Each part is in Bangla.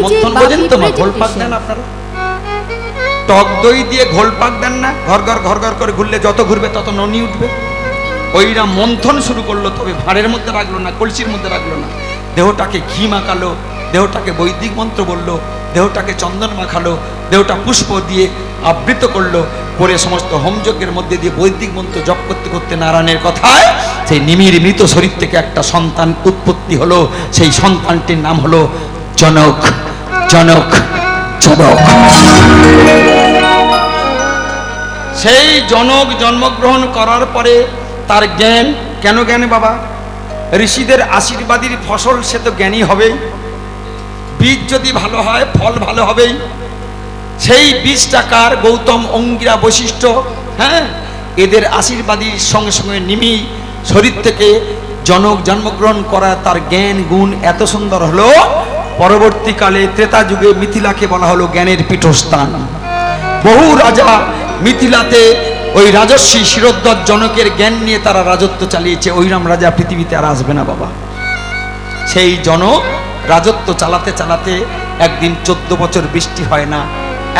মন্থন বোঝেন তো? ঘোল পাক দেন আপনারা, টক দই দিয়ে ঘোল পাক দেন না? ঘর ঘর ঘর ঘর করে ঘুরলে যত ঘুরবে তত ননি উঠবে। ওইরা মন্থন শুরু করলো, তবে ভাঁড়ের মধ্যে রাখলো না, কলসির মধ্যে রাখলো না। দেহটাকে ঘি মাখালো, দেহটাকে বৈদিক মন্ত্র বললো, দেহটাকে চন্দন মাখালো, দেহটা পুষ্প দিয়ে আবৃত করলো, করে সমস্ত হোমযজ্ঞের মধ্যে দিয়ে বৈদিক মন্ত্র জপ করতে করতে নারায়ণের কথায় সেই নিমির মৃত শরীর থেকে একটা সন্তান উৎপত্তি হলো। সেই সন্তানটির নাম হলো জনক। জনক জনক সেই জনক জন্মগ্রহণ করার পরে তার জ্ঞান, কেন জ্ঞান বাবা? ঋষিদের আশীর্বাদীর ফসল, সে তো জ্ঞানী হবেই। বীজ যদি ভালো হয় ফল ভালো হবেই। সেই বীজটা কার? গৌতম, অঙ্গিরা, বৈশিষ্ট্য, হ্যাঁ, এদের আশীর্বাদীর সঙ্গে সঙ্গে নিমি শরীর থেকে জনক জন্মগ্রহণ করা। তার জ্ঞান গুণ এত সুন্দর হলো, পরবর্তীকালে ত্রেতা যুগে মিথিলাকে বলা হলো জ্ঞানের পীঠস্থান। বহু রাজা মিথিলাতে ওই রাজস্বী শিরোদ্ধার জনকের জ্ঞান নিয়ে তারা রাজত্ব চালিয়েছে। ওইরাম রাজা পৃথিবীতে আর আসবে না বাবা। সেই জনক রাজত্ব চালাতে চালাতে একদিন 14 বছর বৃষ্টি হয় না।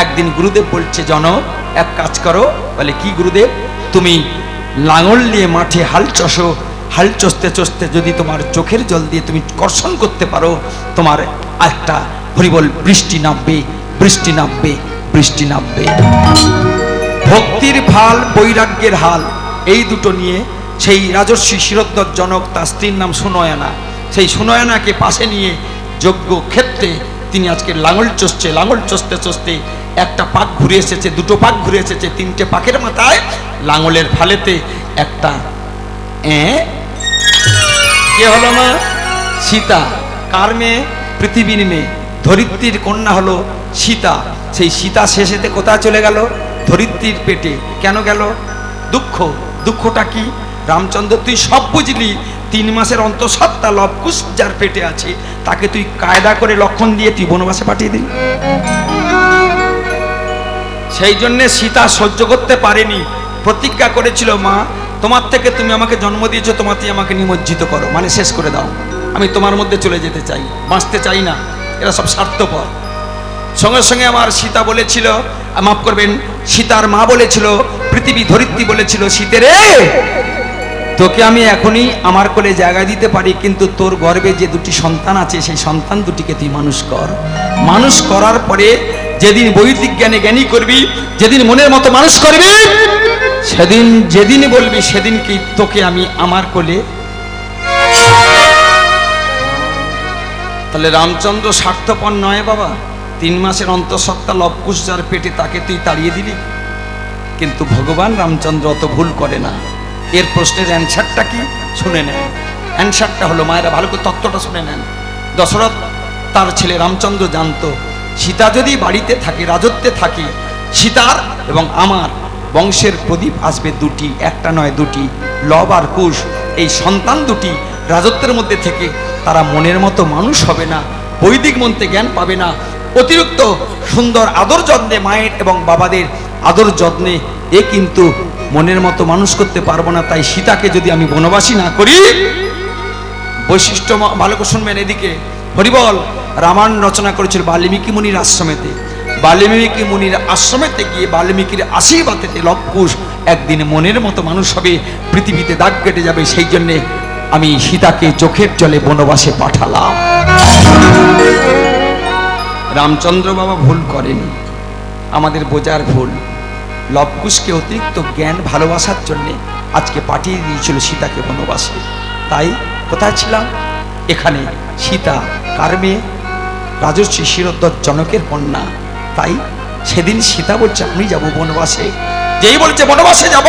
একদিন গুরুদেব বলছে, জনক এক কাজ করো। বলে, কি গুরুদেব? তুমি লাঙল নিয়ে মাঠে হাল চষো, হাল চষতে চষতে যদি তোমার চোখের জল দিয়ে তুমি কর্ষণ করতে পারো, তোমার একটা হরিবল বৃষ্টি নামবে, বৃষ্টি নামবে, বৃষ্টি নামবে। ভক্তির ফাল, বৈরাগ্যের হাল, এই দুটো নিয়ে সেই রাজস্বী শিরোদ্ধার জনক, তার স্ত্রীর নাম সুনয়না, সেই সুনয়নাকে পাশে নিয়ে যজ্ঞ ক্ষেত্রে তিনি আজকে লাঙল চষছে। লাঙল চষতে চষতে একটা পাক ঘুরে এসেছে, দুটো পাক ঘুরে এসেছে, তিনটে পাকের মাথায় লাঙলের ফালেতে একটা কে হলো মা? সীতা। কার মেয়ে? পৃথিবীর মেয়ে, ধরিত্রীর কন্যা হলো সীতা। সেই সীতা শেষেতে কোথায় চলে গেল? ধরিত্রীর পেটে। কেন গেল? দুঃখ। দুঃখটা কি? রামচন্দ্র, তুই সব বুঝলি। 3 মাসের অন্তঃসত্ত্বা লবকুশ যার পেটে আছে, তাকে তুই কায়দা করে লক্ষণ দিয়ে তুই বনবাসে পাঠিয়ে দিলি। সেই জন্যে সীতা সহ্য করতে পারেনি, প্রতিজ্ঞা করেছিল, মা তোমার থেকে তুমি আমাকে জন্ম দিয়েছো, তোমাতেই আমাকে নিমজ্জিত করো, মানে শেষ করে দাও। আমি তোমার মধ্যে চলে যেতে চাই, বাঁচতে চাই না। এরা সব স্বার্থপর। সঙ্গে সঙ্গে আমার সীতা বলেছিল, মাফ করবেন, সীতার মা বলেছিল, পৃথিবী ধরিত্রী বলেছিল, সীতে রে, তোকে আমি এখনই আমার কোলে জায়গা দিতে পারি, কিন্তু তোর গর্ভে যে 2টি সন্তান আছে, সেই সন্তান দুটিকে তুই মানুষ কর। মানুষ করার পরে যেদিন বৈদিক জ্ঞানে জ্ঞানী করবি, যেদিন মনের মতো মানুষ করবি, সেদিন যেদিন বলবি সেদিন কি তোকে আমি আমার কোলে। তাহলে রামচন্দ্র স্বার্থপর নয় বাবা? 3 মাসের অন্তঃসত্ত্বা লবকুশ যার পেটে, তাকে তুই তাড়িয়ে দিলি। কিন্তু ভগবান রামচন্দ্র অত ভুল করে না। এর প্রশ্নের অ্যান্সারটা কি শুনে নেন। অ্যান্সারটা হলো, মায়েরা ভালো করে তত্ত্বটা শুনে নেন। দশরথ তার ছেলে রামচন্দ্র জানতো, সীতা যদি বাড়িতে থাকে, রাজত্বে থাকে, সীতার এবং আমার বংশের প্রদীপ আসবে 2টি, একটা নয় 2টি, লব আর কুশ। এই সন্তান 2টি রাজত্বের মধ্যে থেকে তারা মনের মতো মানুষ হবে না, বৈদিক মন্ত্রে জ্ঞান পাবে না। অতিরিক্ত সুন্দর আদর যত্নে, মায়ের এবং বাবাদের আদর যত্নে এ কিন্তু মনের মতো মানুষ করতে পারবো না। তাই সীতাকে যদি আমি বনবাসী না করি, বৈশিষ্ট্য ভালো করে শুনবেন এদিকে, হরিবল রামায়ণ রচনা করেছিল বাল্মীকি মুনির আশ্রমেতে। বাল্মীকি মুনির আশ্রমেতে গিয়ে বাল্মীকির আশীর্বাদেতে লবকুশ একদিন মনের মতো মানুষ হবে, পৃথিবীতে দাগ কেটে যাবে। সেই জন্যে আমি সীতাকে চোখের জলে বনবাসে পাঠালাম। রামচন্দ্র বাবা ভুল করেনি, আমাদের বোঝার ভুল। লবকুশকে অতিরিক্ত জ্ঞান ভালোবাসার জন্যে আজকে পাঠিয়ে দিয়েছিল সীতাকে বনবাসে। তাই কোথায় ছিলাম? এখানে। সীতা কার মেয়ে? রাজর্ষি শিরোদ্ধার জনকের কন্যা। তাই সেদিন সীতা বলছে, আমি যাব বনবাসে। যেই বলছে বনবাসে যাব,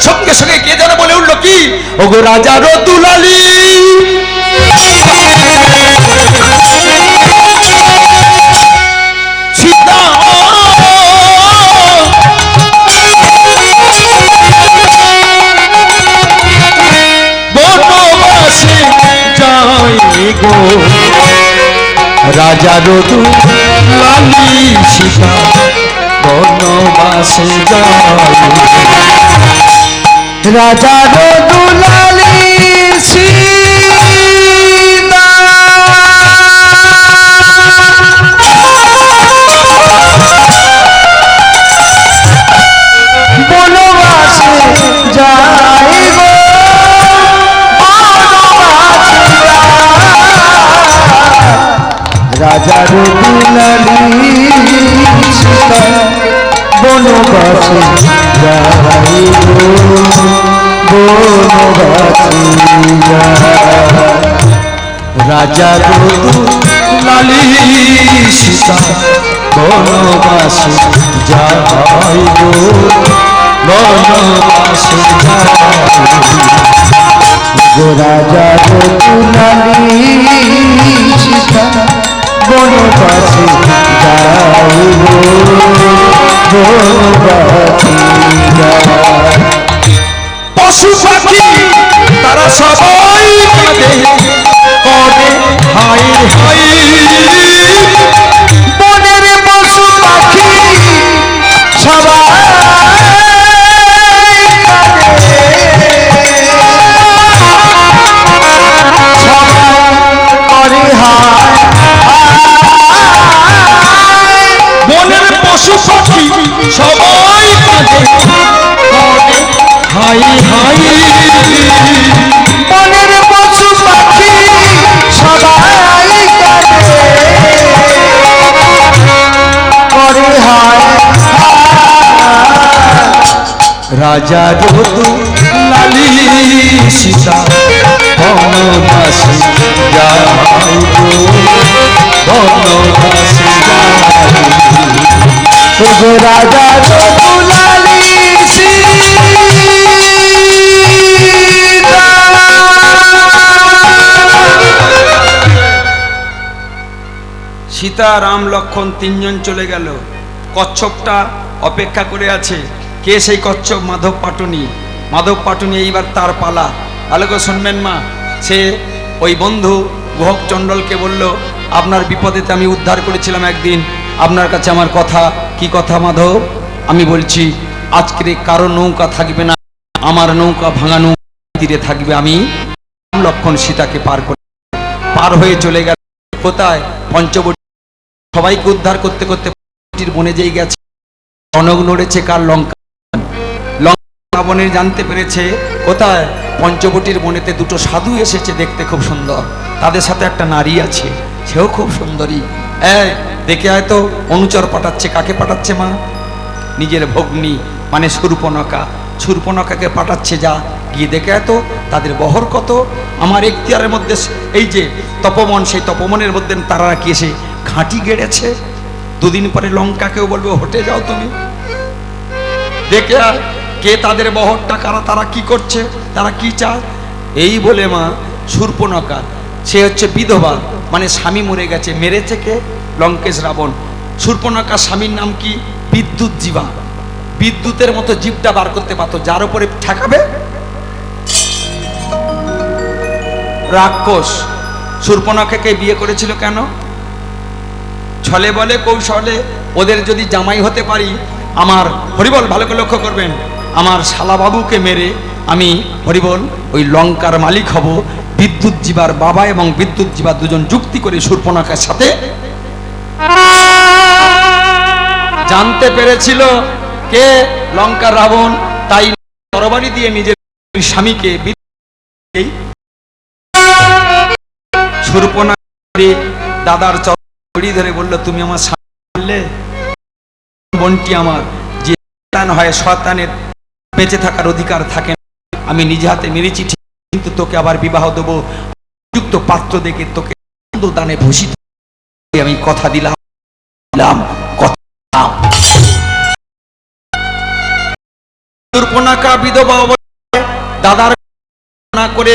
সঙ্গে সঙ্গে কে যেন বলে উঠলো, কি? ওগো রাজা রতুলালি, সীতা বনবাসে যাই গো, রাজা রতুলালি সীতা বনবাসে যাই, রাজা রতুলালি সীতা রাজার দুলালি সীতা বনবাসে যাইব বনবাসে রাজার দুলালি সীতা বনবাসে যাইব বনবাসে রাজার দুলালি সীতা বনবাসে যাইব বনবাসে পশু পাখি তারা সবাই কাঁদে কবে হাই হাই বনের পশু পাখি সবাই বনের পশু পাখি সবাই কাঁদে কবে হাই হাই বনের পশু পাখি সবাই করে হায় রাজা যদু লালি সীতা বনবাসে যাইব বনবাসে যাইব রাজা যদু লালি সীতা রাম লক্ষণ তিনজন চলে গেল। কচ্ছপটা অপেক্ষা করে আছে। কে সেই কচ্ছপ? মাধব পাটুনি। মাধব পাটুনি এইবার তার পালা। ভালো করে শুনবেন মা। সে ওই বন্ধু গুহক চণ্ডলকে বলল, আপনার বিপদেতে আমি উদ্ধার করেছিলাম একদিন, আপনার কাছে আমার কথা। কি কথা মাধব? আমি বলছি আজকের কারো নৌকা থাকবে না, আমার নৌকা ভাঙা নৌকা তীরে থাকবে। আমি লক্ষণ সীতাকে পার হয়ে চলে গেল কোথায়? পঞ্চবটী। সবাইকে উদ্ধার করতে করতে বনে যেই গেছে, জনক লড়েছে কার? লঙ্কা। রাবণের জানতে পেরেছে কোথায়? পঞ্চবটির বনেতে দুটো সাধু এসেছে, দেখতে খুব সুন্দর, তাদের সাথে একটা নারী আছে, সেও খুব সুন্দরী। দেখে হয়তো অনুচর পাঠাচ্ছে। কাকে পাঠাচ্ছে মা? নিজের ভগ্নী মানে শূর্পণখা। শূর্পণখাকে পাঠাচ্ছে, যা গিয়ে দেখে হয়তো তাদের বহর কত। আমার এখতিয়ারের মধ্যে এই যে তপবন, সেই তপবনের মধ্যে তারা কি এসে ঘাঁটি গেড়েছে। দুদিন পরে লঙ্কাকেও বলবে হটে যাও তুমি। দেখে আর কে তাদের বহরটা কারা, তারা কি করছে, তারা কি চায়। এই বলে মা শূর্পণখা, সে হচ্ছে বিধবা, মানে স্বামী মরে গেছে। মেরেছে কে? লঙ্কেশ রাবণ। শূর্পণখার স্বামীর নাম কি? বিদ্যুৎ জীবা। বিদ্যুতের মতো জীবটা বার করতে পারতো, যার উপরে ঠেকাবে রাক্ষস। শূর্পণখাকে বিয়ে করেছিল কেন? ছলে বলে কৌশলে ওদের যদি জামাই হতে পারি, আমার হরিবল ভালো করে লক্ষ্য করবেন, আমার শালাবাবুকে মেরে আমি হরিবল ওই লঙ্কার মালিক হব। বিদ্যুৎ জীবার বাবা এবং বিদ্যুৎ জীবা দুজন যুক্তি করে শূর্পণখার সাথে জানতে পেরেছিল কে? লঙ্কার রাবণ। তাই তরবারি দিয়ে নিজের স্বামীকে শূর্পণখা দাদার চড়ি ধরে বলল, তুমি আমার স্বামী বললে, বোনটি আমার যে শয়তান হয়, শয়তানের বেঁচে থাকার অধিকার থাকে না। আমি নিজে হাতে মেরেছি ঠিক, কিন্তু তোকে আবার বিবাহ দেবো, উপযুক্ত পাত্র দেখে তোকে দানে ভূষিত। আমি কথা দিলাম। শূর্পণখা বিধবা দাদার না করে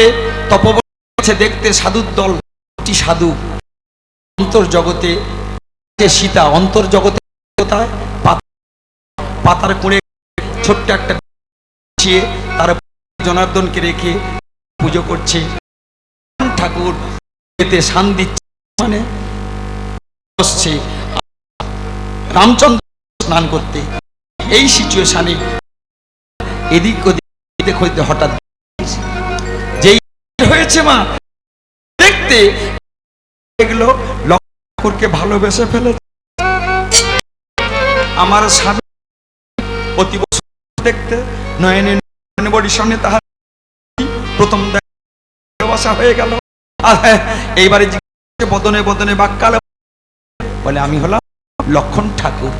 তপবন দেখতে সাধুর দল। সাধু অন্তর্জগতে, সীতা অন্তর্জগতে কোথায়? পাতার কোণে ছোট্ট একটা তার জনার্দনকে রেখে পুজো করছে। ঠাকুর এতে শান দিচ্ছে, মানে বসছে রামচন্দ্র স্নান করতে। এই সিচুয়েশনে এদিক ওদিক হইতে হঠাৎ যেই হয়েছে মা দেখতে এগুলো লক্ষ্যকে ভালোবেসে ফেলেছে। আমার স্বামী প্রতি বছর দেখতে নয়নে বড়ির সামনে তাহার প্রথম ভালোবাসা হয়ে গেল। এইবারে বদনে বদনে বাক্যাল বলে আমি হলাম লক্ষণ ঠাকুর।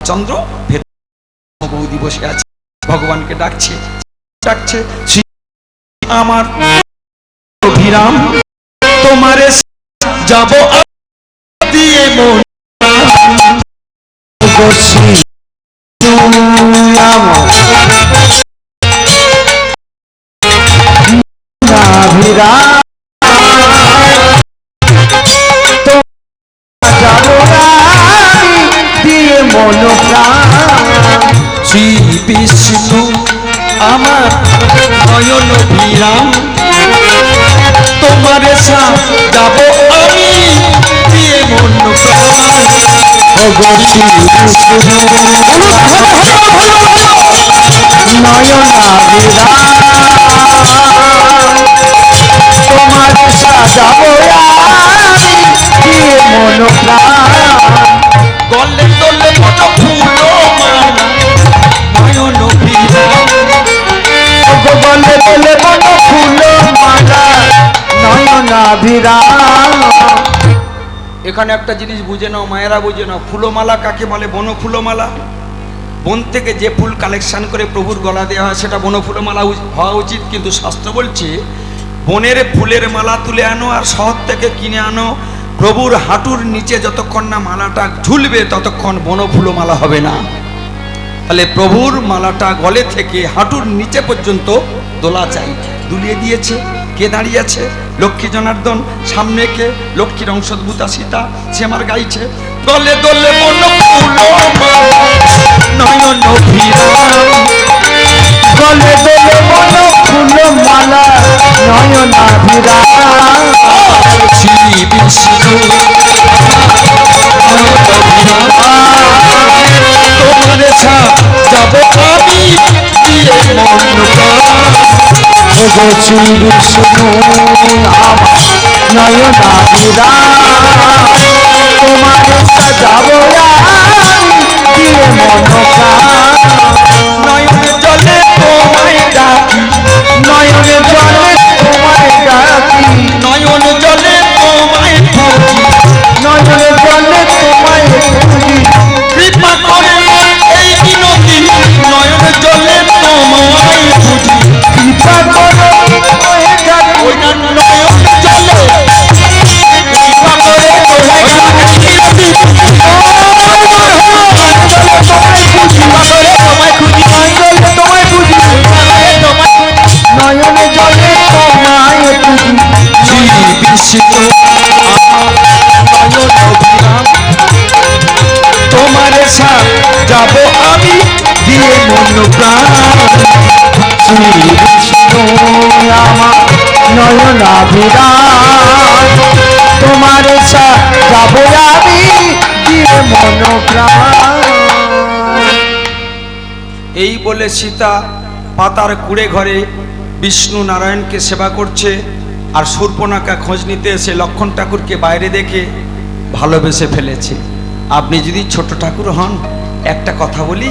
চন্দ্র ভেতর বৌদি বসে আছে, ভগবানকে ডাকছে ডাকছে, শ্রী আমার অভিরাম তোমারে যাব দিয়ে মন দিয়ে মন শ্রী বিষ্ণু আমার নয়ন অভিরাম তোমারে যাব আমি দিয়ে মন তোমার সাজাবো দিয়ে মন গলে দলে মন ফুলো নয়ন অভিরাম গলে দলে মন ফুলো মালা নয়নাভিরাম। এখানে একটা জিনিস বুঝে নাও মায়েরা, বুঝে নাও, ফুলমালা কাকে বলে? বন ফুলমালা। বন থেকে যে ফুল কালেকশন করে প্রভুর গলা দেওয়া হয় সেটা বন ফুলমালা হওয়া উচিত, কিন্তু শাস্ত্র বলছে বনের ফুলের মালা তুলে আনো আর শহর থেকে কিনে আনো, প্রভুর হাঁটুর নিচে যতক্ষণ না মালাটা ঝুলবে ততক্ষণ বন ফুলমালা হবে না। তাহলে প্রভুর মালাটা গলে থেকে হাঁটুর নিচে পর্যন্ত দোলা চাই। দুলিয়ে দিয়েছে, কে দাঁড়িয়ে আছে? লক্ষ্মী জনার্দন। সামনে কে? লক্ষ্মীর অংশোদ্ভূতা সীতা, সে আমার গাইছে দলে দলে মন ফুলো নয়ন অভিরাম গলে দলে মন ফুলো মালা নয়নাভিরাম। শ্রী বিষ্ণু তোমারে যাব আমি দিয়ে মন শ্রী বিষ্ণু আমার নয়নাভিরাম তোমার সাজাবো দিয়ে মন নয়ন জলে তোমায় ডাকি নয়নে জলে তোমায় ডাকি নয়ন জলে তোমায় খুঁজি নয়নে জলে তোমায় খুঁজি কৃপা করে এই বিনতি নয়ন জলে তোমায় খুঁজি কৃপা করো ওই না নয়ন জলে কৃপা করে তোমায় খুঁজি নয়নে জলে তোমায় খুঁজি শ্রী বিষ্ণু আমার নয়ন অভিরাম তোমারে যাব আমি দিয়ে মন প্রাণ শ্রী বিষ্ণু আমার নয়নাভিরাম তোমার যাবো আমি দিয়ে মন প্রাণ। এই বলে সীতা পাতার কুড়ে ঘরে বিষ্ণু নারায়ণকে সেবা করছে, আর শূর্পণখা খোঁজ নিতে এসে লক্ষণ ঠাকুরকে বাইরে দেখে ভালোবেসে ফেলেছে। আপনি যদি ছোট ঠাকুর হন, একটা কথা বলি,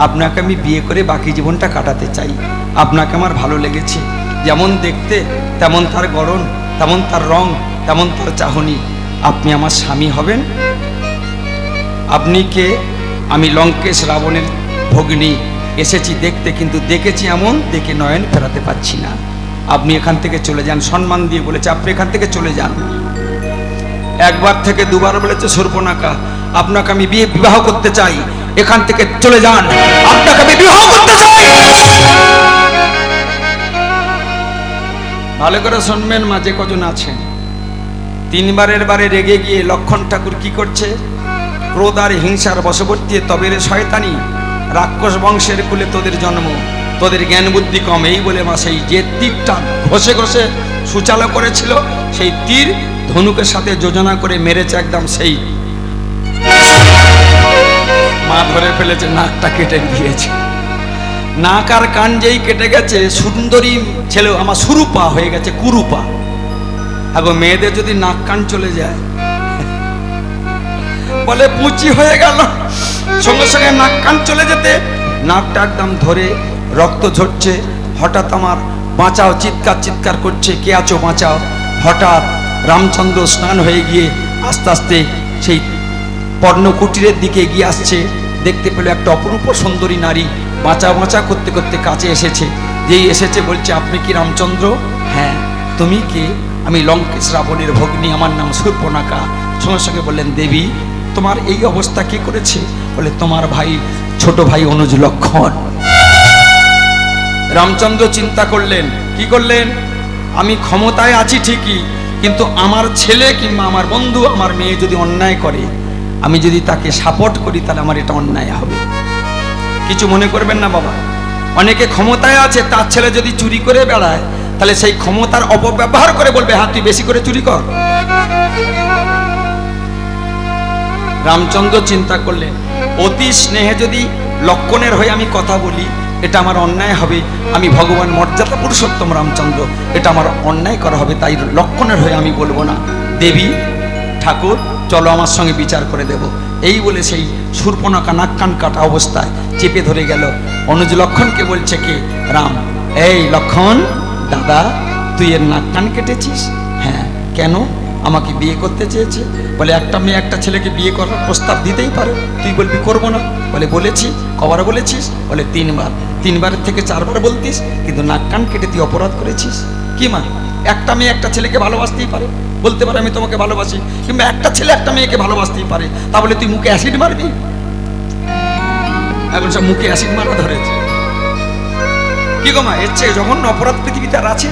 আপনাকে আমি বিয়ে করে বাকি জীবনটা কাটাতে চাই। আপনাকে আমার ভালো লেগেছে, যেমন দেখতে তেমন তার গড়ন, তেমন তার রং, তেমন তার চাহনি। আপনি আমার স্বামী হবেন? আপনি কে? আমি লঙ্কেশ রাবণের ভগ্নী, এসেছি দেখতে, কিন্তু দেখেছি এমন দেখে নয়ন ফেরাতে পারছি না। আপনি এখান থেকে চলে যান। সম্মান দিয়ে বলেছে আপনি এখান থেকে চলে যান। একবার থেকে দুবার বলেছে শূর্পণখা আপনাকে আমি বিবাহ করতে চাই, এখান থেকে চলে যান, আপনাকে আমি বিবাহ করতে চাই। ভালো করে শুনবেন, মাঝে কজন আছেন। তিনবারের বারে রেগে গিয়ে লক্ষণ ঠাকুর কি করছে? ক্রোধ আর হিংসার বশবর্তী, তবে রে শয়তানি, রাক্ষস বংশের কুলে তোদের জন্ম, তোদের জ্ঞান বুদ্ধি কম। এই বলে মা সেই যে তীরটা ঘষে ঘষে সুচালো করেছিল, সেই তীর ধনুকের সাথে যোজনা করে মেরেছে একদম। সেই মা ধরে ফেলেছে, নাকটা কেটে দিয়েছে। নাক আর কান যেই কেটে গেছে, সুন্দরী ছেলেও আমার সুরূপা হয়ে গেছে কুরূপা। এখন মেয়েদের যদি নাক কান চলে যায়, বলে পুঁচি হয়ে গেল, সঙ্গে সঙ্গে নাক কান চলে যেতে নাকটা একদম ধরে রক্ত ঝরছে। হঠাৎ আমার বাঁচাও, চিৎকার চিৎকার করছে, কে আছো বাঁচাও। হঠাৎ রামচন্দ্র স্নান হয়ে গিয়ে আস্তে আস্তে সেই পর্ণকুটিরের দিকে এগিয়ে আসছে। দেখতে পেল একটা অপরূপ সুন্দরী নারী বাঁচা বাঁচা করতে করতে কাছে এসেছে। যেই এসেছে বলছে, আপনি কি রামচন্দ্র? হ্যাঁ। তুমি কে? আমি লঙ্কেশ রাবণের ভগ্নী, আমার নাম শূর্পণখা। সঙ্গে সঙ্গে বললেন, দেবী তোমার এই অবস্থা কি করেছে? বলে, তোমার ভাই, ছোট ভাই অনুজ লক্ষণ। রামচন্দ্র চিন্তা করলেন, কি করলেন? আমি ক্ষমতায় আছি ঠিকই, কিন্তু আমার ছেলে কিংবা আমার বন্ধু, আমার মেয়ে যদি অন্যায় করে, আমি যদি তাকে সাপোর্ট করি, তাহলে আমার এটা অন্যায় হবে। কিছু মনে করবেন না বাবা। অনেকে ক্ষমতায় আছে, তার ছেলে যদি চুরি করে বেড়ায়, তাহলে সেই ক্ষমতার অপব্যবহার করে বলবে, হ্যাঁ তুই বেশি করে চুরি কর। রামচন্দ্র চিন্তা করলেন, অতি স্নেহে যদি লক্ষণের হয়ে আমি কথা বলি, এটা আমার অন্যায় হবে। আমি ভগবান মর্যাদা পুরুষোত্তম রামচন্দ্র, এটা আমার অন্যায় করা হবে, তাই লক্ষণের হয়ে আমি বলবো না। দেবী, ঠাকুর, চলো আমার সঙ্গে বিচার করে দেব। এই বলে সেই শূর্পণখা নাক কান কাটা অবস্থায় চেপে ধরে গেল। অনুজ লক্ষণকে বলছে, কে? রাম। এই লক্ষণ দাদা, তুই এর নাক কান কেটেছিস? হ্যাঁ। কেন? আমাকে বিয়ে করতে চেয়েছে। বলে, একটা মেয়ে একটা ছেলেকে বিয়ে করার প্রস্তাব দিতেই পারে, তুই বলবি করবো না? বলে, বলেছি। কবার বলেছিস? বলে, 3 বার। 3 বারের থেকে 4 বার বলতিস, কিন্তু নাক কান কেটে তুই অপরাধ করেছিস। কি মা? একটা মেয়ে একটা ছেলেকে ভালোবাসতেই পারে, বলতে পারে আমি তোমাকে ভালোবাসি, কিংবা একটা ছেলে একটা মেয়েকে ভালোবাসতেই পারে। তা বলে তুই মুখে অ্যাসিড মারবি? এখন সব মুখে অ্যাসিড মারা ধরেছে। কি গো মা, এর চেয়ে জঘন্য অপরাধ পৃথিবীতে আর আছে?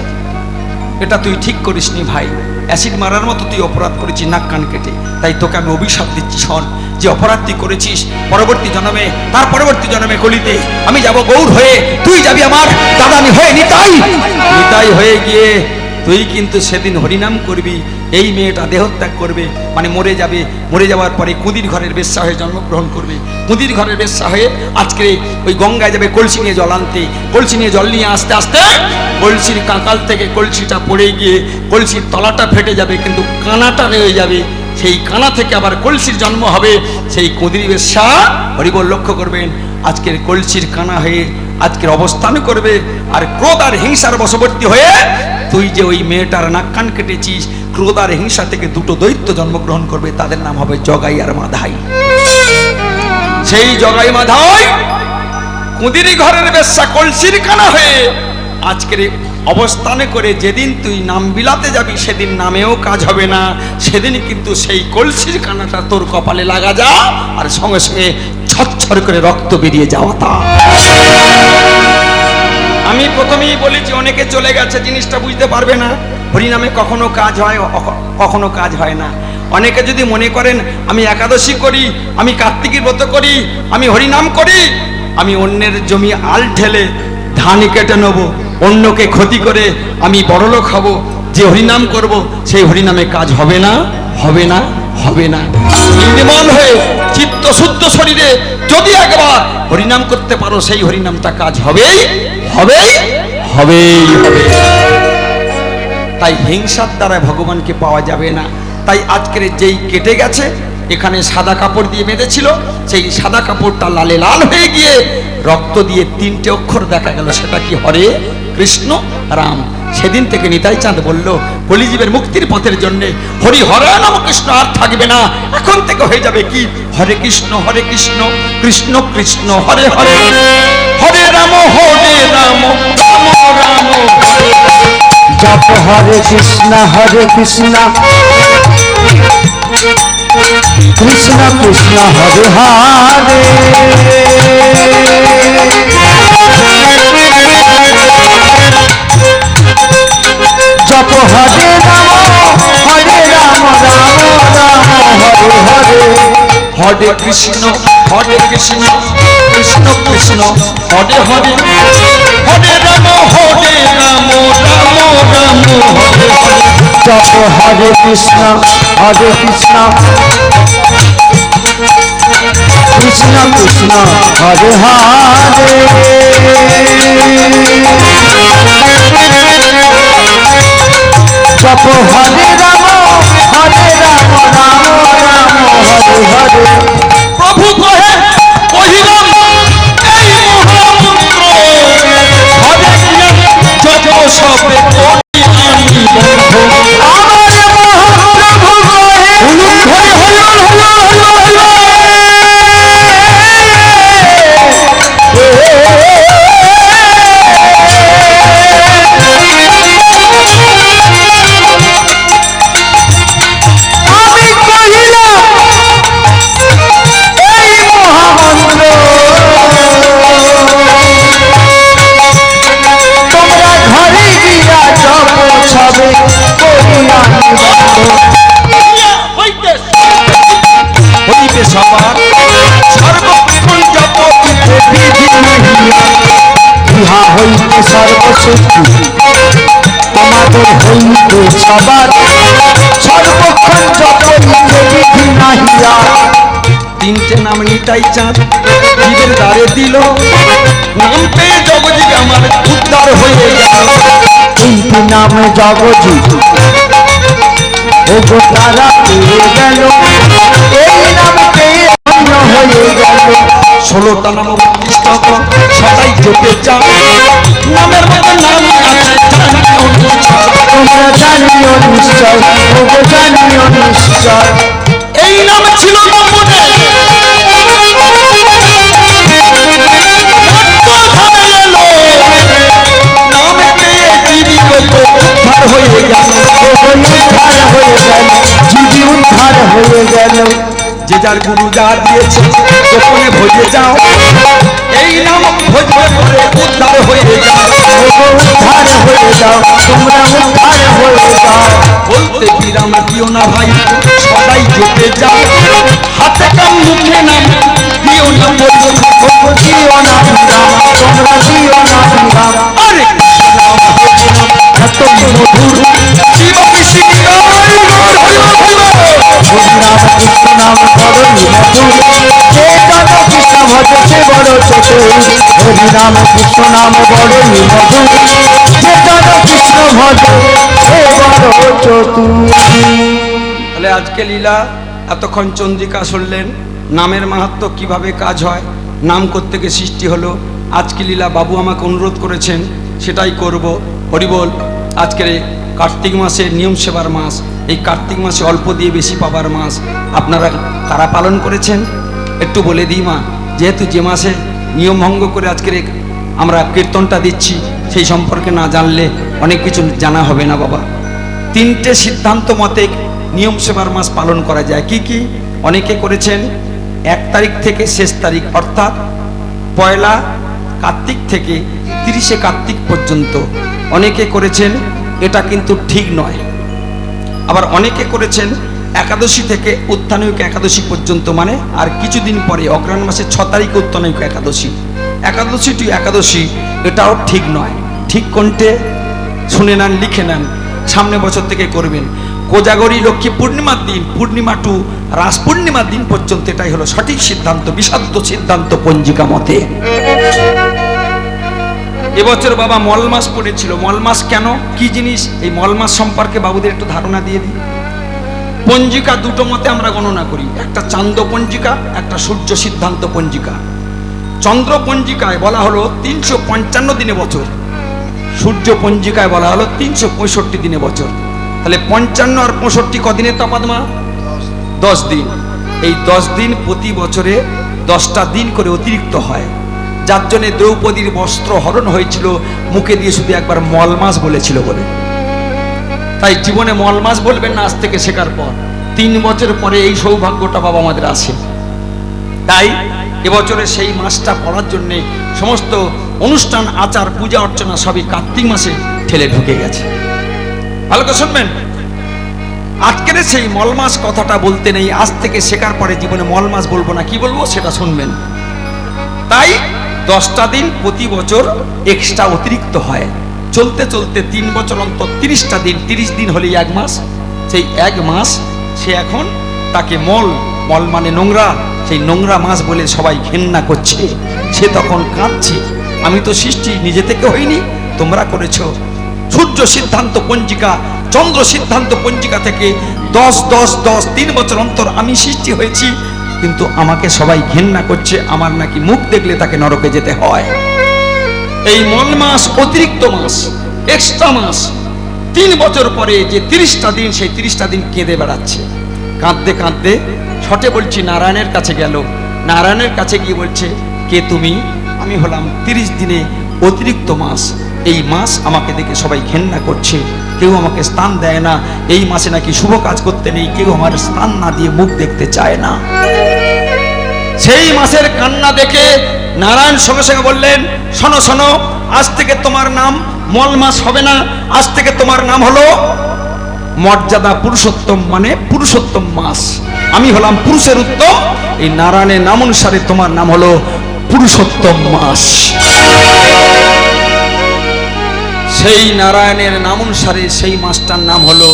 এটা তুই ঠিক করিসনি ভাই। অ্যাসিড মারার মতো তুই অপরাধ করেছিস নাক কান কেটে। তাই তোকে আমি অভিশাপ দিচ্ছি, শোন, যে অপরাধ তুই করেছিস, পরবর্তী জন্মে, তার পরবর্তী জন্মে কলিতে আমি যাব গৌর হয়ে, তুই যাবি আমার দাদানি হয়ে নিতাই। নিতাই হয়ে গিয়ে তুই কিন্তু সেদিন হরিনাম করবি। এই মেয়েটা দেহত্যাগ করবে, মানে মরে যাবে। মরে যাওয়ার পরে কুদির ঘরের বেশ্যা হয়ে জন্মগ্রহণ করবে। কুদির ঘরের বেশ্যা হয়ে আজকে ওই গঙ্গায় যাবে কলসি নিয়ে জল আনতে। কলসি নিয়ে জল নিয়ে আসতে আসতে কলসির কাঁকাল থেকে কলসিটা পড়ে গিয়ে কলসির তলাটা ফেটে যাবে, কিন্তু কানাটা রয়ে যাবে। সেই কানা থেকে আবার কলসির জন্ম হবে। সেই কুদির বেশ্যা, হরিবল লক্ষ্য করবেন, আজকের কলসির কানা হয়ে আজকের অবস্থান করবে। আর ক্রোধ আর হিংসার বশবর্তী হয়ে তুই যে ওই মেয়েটার নাক কান কেটেছিস, ক্রোধ আর হিংসা থেকে 2টো দৈত্য জন্মগ্রহণ করবে। তাদের নাম হবে জগাই আর মাধাই। সেই জগাই মাধাই কুদিরি ঘরের বেশ্যা কলসির কানা হয়ে আজকের অবস্থানে করে যেদিন তুই নাম বিলাতে যাবি, সেদিন নামেও কাজ হবে না। সেদিন কিন্তু সেই কলসির কানাটা তোর কপালে লাগা যা, আর সঙ্গে সঙ্গে ছচ্ছর করে রক্ত বেরিয়ে যাওয়া। তা আমি প্রথমেই বলেছি, অনেকে চলে গেছে, জিনিসটা বুঝতে পারবে না। হরিনামে কখনো কাজ হয়, কখনো কাজ হয় না। অনেকে যদি মনে করেন আমি একাদশী করি, আমি কার্তিকের ব্রত করি, আমি হরিনাম করি, আমি অন্যের জমি আল ঠেলে ধান কেটে নেব, অন্যকে ক্ষতি করে আমি বড়লোক হব, যে হরিনাম করব, সেই হরিনামে কাজ হবে না, হবে না, হবে না। নির্মল হয়ে চিত্ত শুদ্ধ শরীরে যদি একবার হরিনাম করতে পারো, সেই হরিনামটা কাজ হবেই হবেই হবেই হবে। তাই হিংসার দ্বারা ভগবানকে পাওয়া যাবে না। তাই আজকের যেই কেটে গেছে, এখানে সাদা কাপড় দিয়ে বেঁধেছিল, সেই সাদা কাপড়টা লালে লাল হয়ে গিয়ে রক্ত দিয়ে 3টে অক্ষর দেখা গেল। সেটা কি? হরে কৃষ্ণ রাম। সেদিন থেকে নিতাই চাঁদ বলল, কলিজীবের মুক্তির পথের জন্য হরি হরে নাম কৃষ্ণ আর থাকবে না। এখন থেকে হয়ে যাবে কি? হরে কৃষ্ণ কৃষ্ণ কৃষ্ণ হরে হরে, হরে রাম রাম রাম। জপ হরে কৃষ্ণ কৃষ্ণ কৃষ্ণ হরে হরে। জপ হরে রাম রাম রাম হরে হরে। হরে কৃষ্ণ কৃষ্ণ কৃষ্ণ হরে হরে, হরে রাম রাম রাম হরে হরে। জপ হরে কৃষ্ণ কৃষ্ণ কৃষ্ণ হরে হরে। জপ হরে রাম রাম রাম হরে হরে। প্রভু কহে কহিলাম এই মহামন্ত্র, হরে যত সবে করি আমি বন্ধ। আমার মহাপ্রভু কহে, হরি হরি হরি হরি হরি। হইতে সবার সর্বপ্রথম জপ বিধি নাহিয়া ইহা হইতে সর্বশক্তি তোমাদের হইতে সবার সর্বক্ষণ যত বিধি নাহিয়া তিনটে নাম নিটাই চাঁদ জীবের দ্বারে দিল নাম পেয়ে জগজীব আমার উদ্ধার হয়ে গেল তিনটি নাম জগজি ওগো তারা পেয়ে গেল এই নাম পেয়ে ধন্য হয়ে গেল 16টা নাম উৎকৃষ্টত সবাই জপে চাও নামের মধ্যে নাম আছে জানিও নিশ্চয়। তোমরা জানিও নিশ্চয় ওগো জানিও নিশ্চয় এই নাম ছিল ব্রহ্মণে নাম পেয়ে জীবিত উদ্ধার হয়ে গেল উদ্ধার হয়ে গেল জীবী উদ্ধার হয়ে গেল যে যার গুরু যা দিয়েছে গোপনে ভোজে যাও এই নাম ভোজবে করে উদ্ধার হয়ে যাও উদ্ধার হয়ে যাও তোমরা উদ্ধার হয়ে যাও বলতে বিরাম দিও না ভাই সবাই জেতে যাও হাতে কাম মুখে নাম দিও না বলতে দিও না বিরাম তোমরা দিও না বিরাম আরে এত মধুর শিব কৃষ্ণ হরিনাম কৃষ্ণ নাম বড়ই মধুর যে যত কৃষ্ণ ভজ সে বড় চতুর হরিনাম কৃষ্ণ নাম বড়ই মধুর যে যত কৃষ্ণ ভজ সে বড় চতুর তাহলে আজকে লীলা এতক্ষণ চন্দ্রিকা শুনলেন নামের মাহাত্ম্য কিভাবে কাজ হয় নাম করতে গিয়ে সৃষ্টি হলো আজকে লীলা বাবু আমাকে অনুরোধ করেছেন সেটাই করব হরিবল আজকের কার্তিক মাসের নিয়ম সেবার মাস এই কার্তিক মাসে অল্প দিয়ে বেশি পাবার মাস আপনারা কারা পালন করেছেন একটু বলে দিই মা যেহেতু যে মাসে নিয়ম ভঙ্গ করে আজকের আমরা কীর্তনটা দিচ্ছি সেই সম্পর্কে না জানলে অনেক কিছু জানা হবে না বাবা তিনটে সিদ্ধান্ত মতে নিয়ম সেবার মাস পালন করা যায় কি কি অনেকে করেছেন 1 তারিখ থেকে শেষ তারিখ অর্থাৎ পয়লা কার্তিক থেকে 30শে কার্তিক পর্যন্ত অনেকে করেছেন এটা কিন্তু ঠিক নয় আবার অনেকে করেছেন একাদশী থেকে উত্থানয়িক একাদশী পর্যন্ত মানে আর কিছুদিন পরে অগ্রহায়ণ মাসের 6 তারিখে উত্থানয়িক একাদশী একাদশী টু একাদশী এটাও ঠিক নয় ঠিক কোনটে শুনে নেন লিখে নেন সামনে বছর থেকে করবেন কোজাগরী লক্ষ্মী পূর্ণিমার দিন পূর্ণিমা টু রাস পূর্ণিমার দিন পর্যন্ত এটাই হলো সঠিক সিদ্ধান্ত বিশুদ্ধ সিদ্ধান্ত পঞ্জিকা মতে এবছর বাবা মল মাস পড়েছিল মল মাস কেন কি জিনিস এই মল মাস সম্পর্কে বাবুদের একটু ধারণা দিয়ে দিই পঞ্জিকা দুটো মতে আমরা গণনা করি একটা চান্দ পঞ্জিকা একটা সূর্য সিদ্ধান্ত পঞ্জিকা চন্দ্র পঞ্জিকায় বলা হলো 355 দিনে বছর সূর্য পঞ্জিকায় বলা হলো 365 দিনে বছর তাহলে 55 আর 65 কদিনের তফাৎ মা 10 দিন এই 10 দিন প্রতি বছরে 10টা দিন করে অতিরিক্ত হয় যার জন্য দ্রৌপদীর বস্ত্র হরণ হয়েছিল মুখে দিয়ে শুধু একবার মল মাস বলেছিল বলে তাই জীবনে মল মাস বলবেন না আজ থেকে শেখার পর 3 বছর পরে এই সৌভাগ্যটা বাবা আমাদের আসে তাই এবছরে সেই মাসটা পড়ার জন্য সমস্ত অনুষ্ঠান আচার পূজা অর্চনা সবই কার্তিক মাসে ঠেলে ঢুকে গেছে ভালো করে শুনবেন আজকের সেই মল মাস কথাটা বলতে নেই আজ থেকে শেখার পরে জীবনে মল মাস বলবো না কি বলবো সেটা শুনবেন তাই 10টা দিন প্রতি বছর এক্সট্রা অতিরিক্ত হয় চলতে চলতে 3 বছর অন্তর 30টা দিন 30 দিন হলেই 1 মাস সেই 1 মাস সে এখন তাকে মল মানে নোংরা সেই নোংরা মাস বলে সবাই ঘেন্না করছে সে তখন কাঁদছে আমি তো সৃষ্টি নিজে থেকে হইনি তোমরা করেছো সূর্য সিদ্ধান্ত পঞ্জিকা চন্দ্র সিদ্ধান্ত পঞ্জিকা থেকে 10-10-10 3 বছর অন্তর আমি সৃষ্টি হয়েছি কিন্তু আমাকে সবাই ঘেন্না করছে আমার নাকি মুখ দেখলে তাকে নরকে যেতে হয় এই মল মাস অতিরিক্ত মাস এক্সট্রা মাস 3 বছর পরে যে 30টা দিন সেই 30টা দিন কেঁদে বেড়াচ্ছে কাঁদতে কাঁদতে ছটে বলছি নারায়ণের কাছে গেল নারায়ণের কাছে গিয়ে বলছে কে তুমি আমি হলাম 30 দিনে অতিরিক্ত মাস এই মাস আমাকে দেখে সবাই ঘেন্না করছে কেউ আমাকে স্থান দেয় না এই মাসে নাকি শুভ কাজ করতে নেই কেউ আমার স্থান না দিয়ে মুখ দেখতে চায় না সেই মাসের কান্না দেখে নারায়ণ সঙ্গে সঙ্গে বললেন শোনো শোনো আজ থেকে তোমার নাম মল মাস হবে না আজ থেকে তোমার নাম হলো মর্যাদা পুরুষোত্তম মানে পুরুষোত্তম মাস। আমি হলাম পুরুষের উত্তম, এই নারায়ণের নাম অনুসারে তোমার নাম হলো পুরুষোত্তম মাস। সেই নারায়ণের নাম অনুসারে সেই মাসটার নাম হলো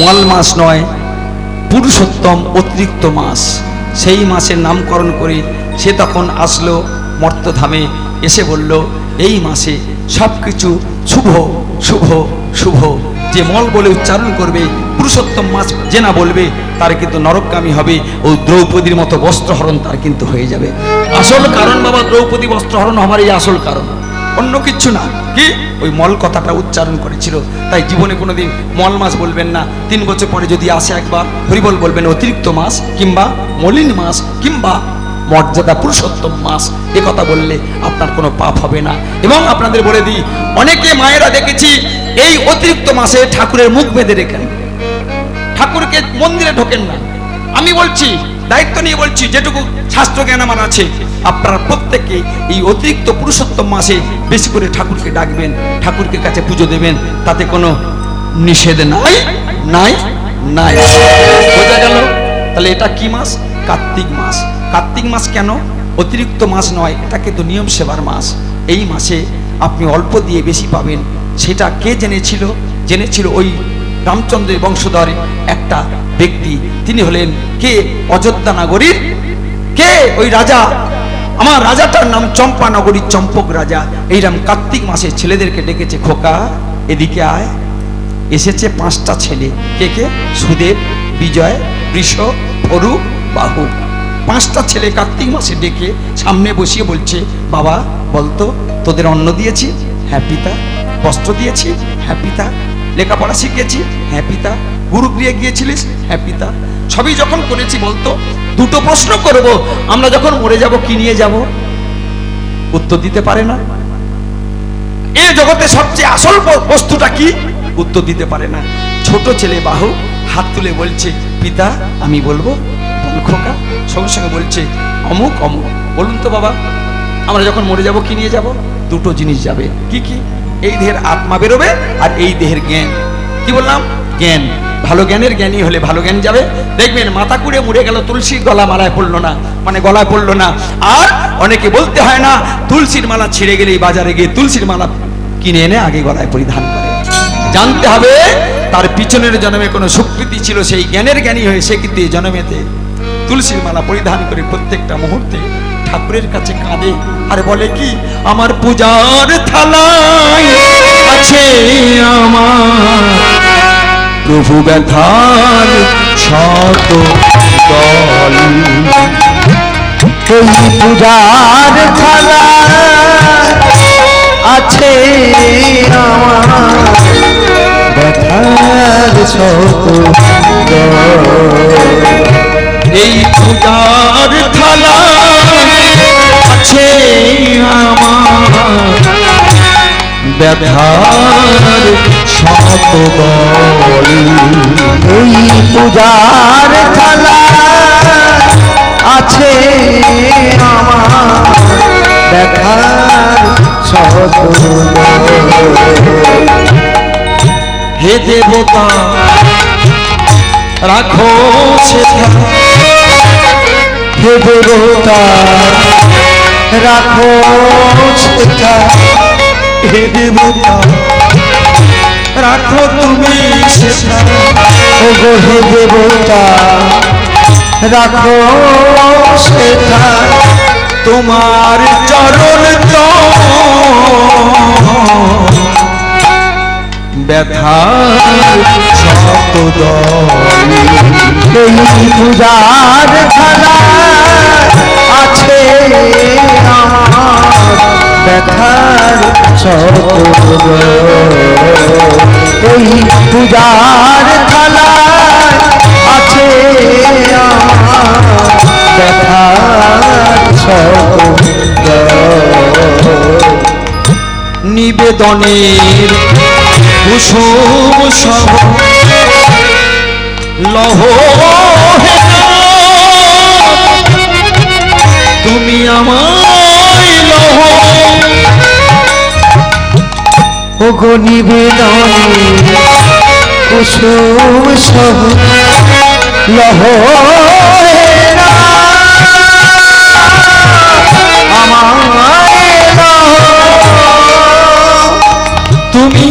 মল মাস নয়, পুরুষোত্তম অতিরিক্ত মাস। সেই মাসের নামকরণ করে সে তখন আসলো মর্তধামে, এসে বলল এই মাসে সব কিছু শুভ শুভ শুভ। যে মল বলে উচ্চারণ করবে, পুরুষোত্তম মাস যে না বলবে, তার কিন্তু নরকগামী হবে। ও দ্রৌপদীর মতো বস্ত্রহরণ তার কিন্তু হয়ে যাবে। আসল কারণ বাবা, দ্রৌপদী বস্ত্রহরণ আমার এই আসল কারণ, অন্য কিচ্ছু না। কি ওই মল কথাটা উচ্চারণ করেছিল। তাই জীবনে কোনোদিন মল মাস বলবেন না। 3 বছর পরে যদি আসে একবার হরিবল বলবেন অতিরিক্ত মাস, কিংবা মলিন মাস, কিংবা মর্যাদা পুরুষোত্তম মাস। এ কথা বললে আপনার কোনো পাপ হবে না। এবং আপনাদের বলে দিই, অনেকে মায়েরা দেখেছি এই অতিরিক্ত মাসে ঠাকুরের মুখ বেঁধে রেখেন, ঠাকুরকে মন্দিরে ঢোকেন না। আমি বলছি, দায়িত্ব নিয়ে বলছি, যেটুকু শাস্ত্র জ্ঞান আমার আছে, আপনারা প্রত্যেকে এই অতিরিক্ত পুরুষোত্তম মাসে বেশি করে ঠাকুরকে ডাকবেন, ঠাকুরকে কাছে পুজো দেবেন, তাতে কোনো নিষেধ নাই নাই নাই। বোঝা গেল? তাহলে এটা কি মাস? কার্তিক মাস। কার্তিক মাস কেন অতিরিক্ত মাস নয়? এটা কিন্তু নিয়ম সেবার মাস। এই মাসে আপনি অল্প দিয়ে বেশি পাবেন। সেটা কে জেনেছিল? জেনেছিল ওই রামচন্দ্রের বংশধর একটা ব্যক্তি। তিনি হলেন কে? অযোধ্যা নগরীর কে? ওই রাজা। আমার রাজাটার নাম চম্পা নগরীর চম্পক রাজা। এইরকম কার্তিক মাসে ছেলেদেরকে ডেকেছে, খোকা এদিকে আয়। এসেছে 5টা ছেলে। কে কে? সুদেব, বিজয়, বৃষ, ফরু, বাহু। 5টা ছেলে কার্তিক মাসে ডেকে সামনে বসিয়ে বলছে, বাবা বলতো, তোদের অন্ন দিয়েছি? হ্যাঁ পিতা। বস্ত্র দিয়েছি? হ্যাঁ পিতা। লেখাপড়া শিখিয়েছি? হ্যাঁ পিতা। গুরুগৃহে গিয়েছিলিস? হ্যাঁ পিতা। সবই যখন করেছি, বলতো দুটো প্রশ্ন করব, আমরা যখন মরে যাব কি নিয়ে যাব? উত্তর দিতে পারে না। এই জগতে সবচেয়ে আসল বস্তুটা কি? উত্তর দিতে পারে না। ছোট ছেলে বাহু হাত তুলে বলছে, পিতা আমি বলবো। বল খোকা। সঙ্গে সঙ্গে বলছে, অমুক অমুক। বলুন তো বাবা, আমরা যখন মরে যাব কি নিয়ে যাব? দুটো জিনিস যাবে। কি কি? এই দেহের আত্মা বেরোবে, আর এই দেহের জ্ঞান। কি বললাম? জ্ঞান। ভালো জ্ঞানের জ্ঞানী হলে ভালো জ্ঞান যাবে। দেখবেন মাথা কুড়ে মুড়ে গেল, তুলসীর গলা মালায় পড়লো না, মানে গলায় পড়লো না। আর অনেকে বলতে হয় না, তুলসীর মালা ছিঁড়ে গেলেই বাজারে গিয়ে তুলসীর মালা কিনে এনে আগে গলায় পরিধান করে। জানতে হবে তার পিছনের জন্মে কোনো সুকৃতি ছিল, সেই জ্ঞানের জ্ঞানী হয়ে সে কিন্তু এই জন্মেতে তুলসীর মালা পরিধান করে প্রত্যেকটা মুহূর্তে ঠাকুরের কাছে কাঁদে আর বলে কি, আমার পূজার থালায় আছে আমার প্রভু ব্যথার শত দল। এই পূজার থালা আছে আমার ব্যথার শত দল। এই পূজার থালা আছে আমার ব্যথার শত দল। এই পূজার থালা আছে আমার ব্যথার শত দল। হে দেবতা রাখো সেথা, হে দেবতা রাখো সেথা, হে দেবতা রাখো তুমি সেথা। ওগো হে দেবতা রাখো সেথা, তোমার চরণ ব্যথার শত দল। এই পূজার থালা আছে আমার ব্যথার শত দল। এই পূজার থালা আছে আমার ব্যথার শত দল। নিবেদনের কুসুম সহ লহ হে নাথ, তুমি আমায় লহ। ওগো নিবেদনে কুসুম সহ লহরা আমায় দাও। তুমি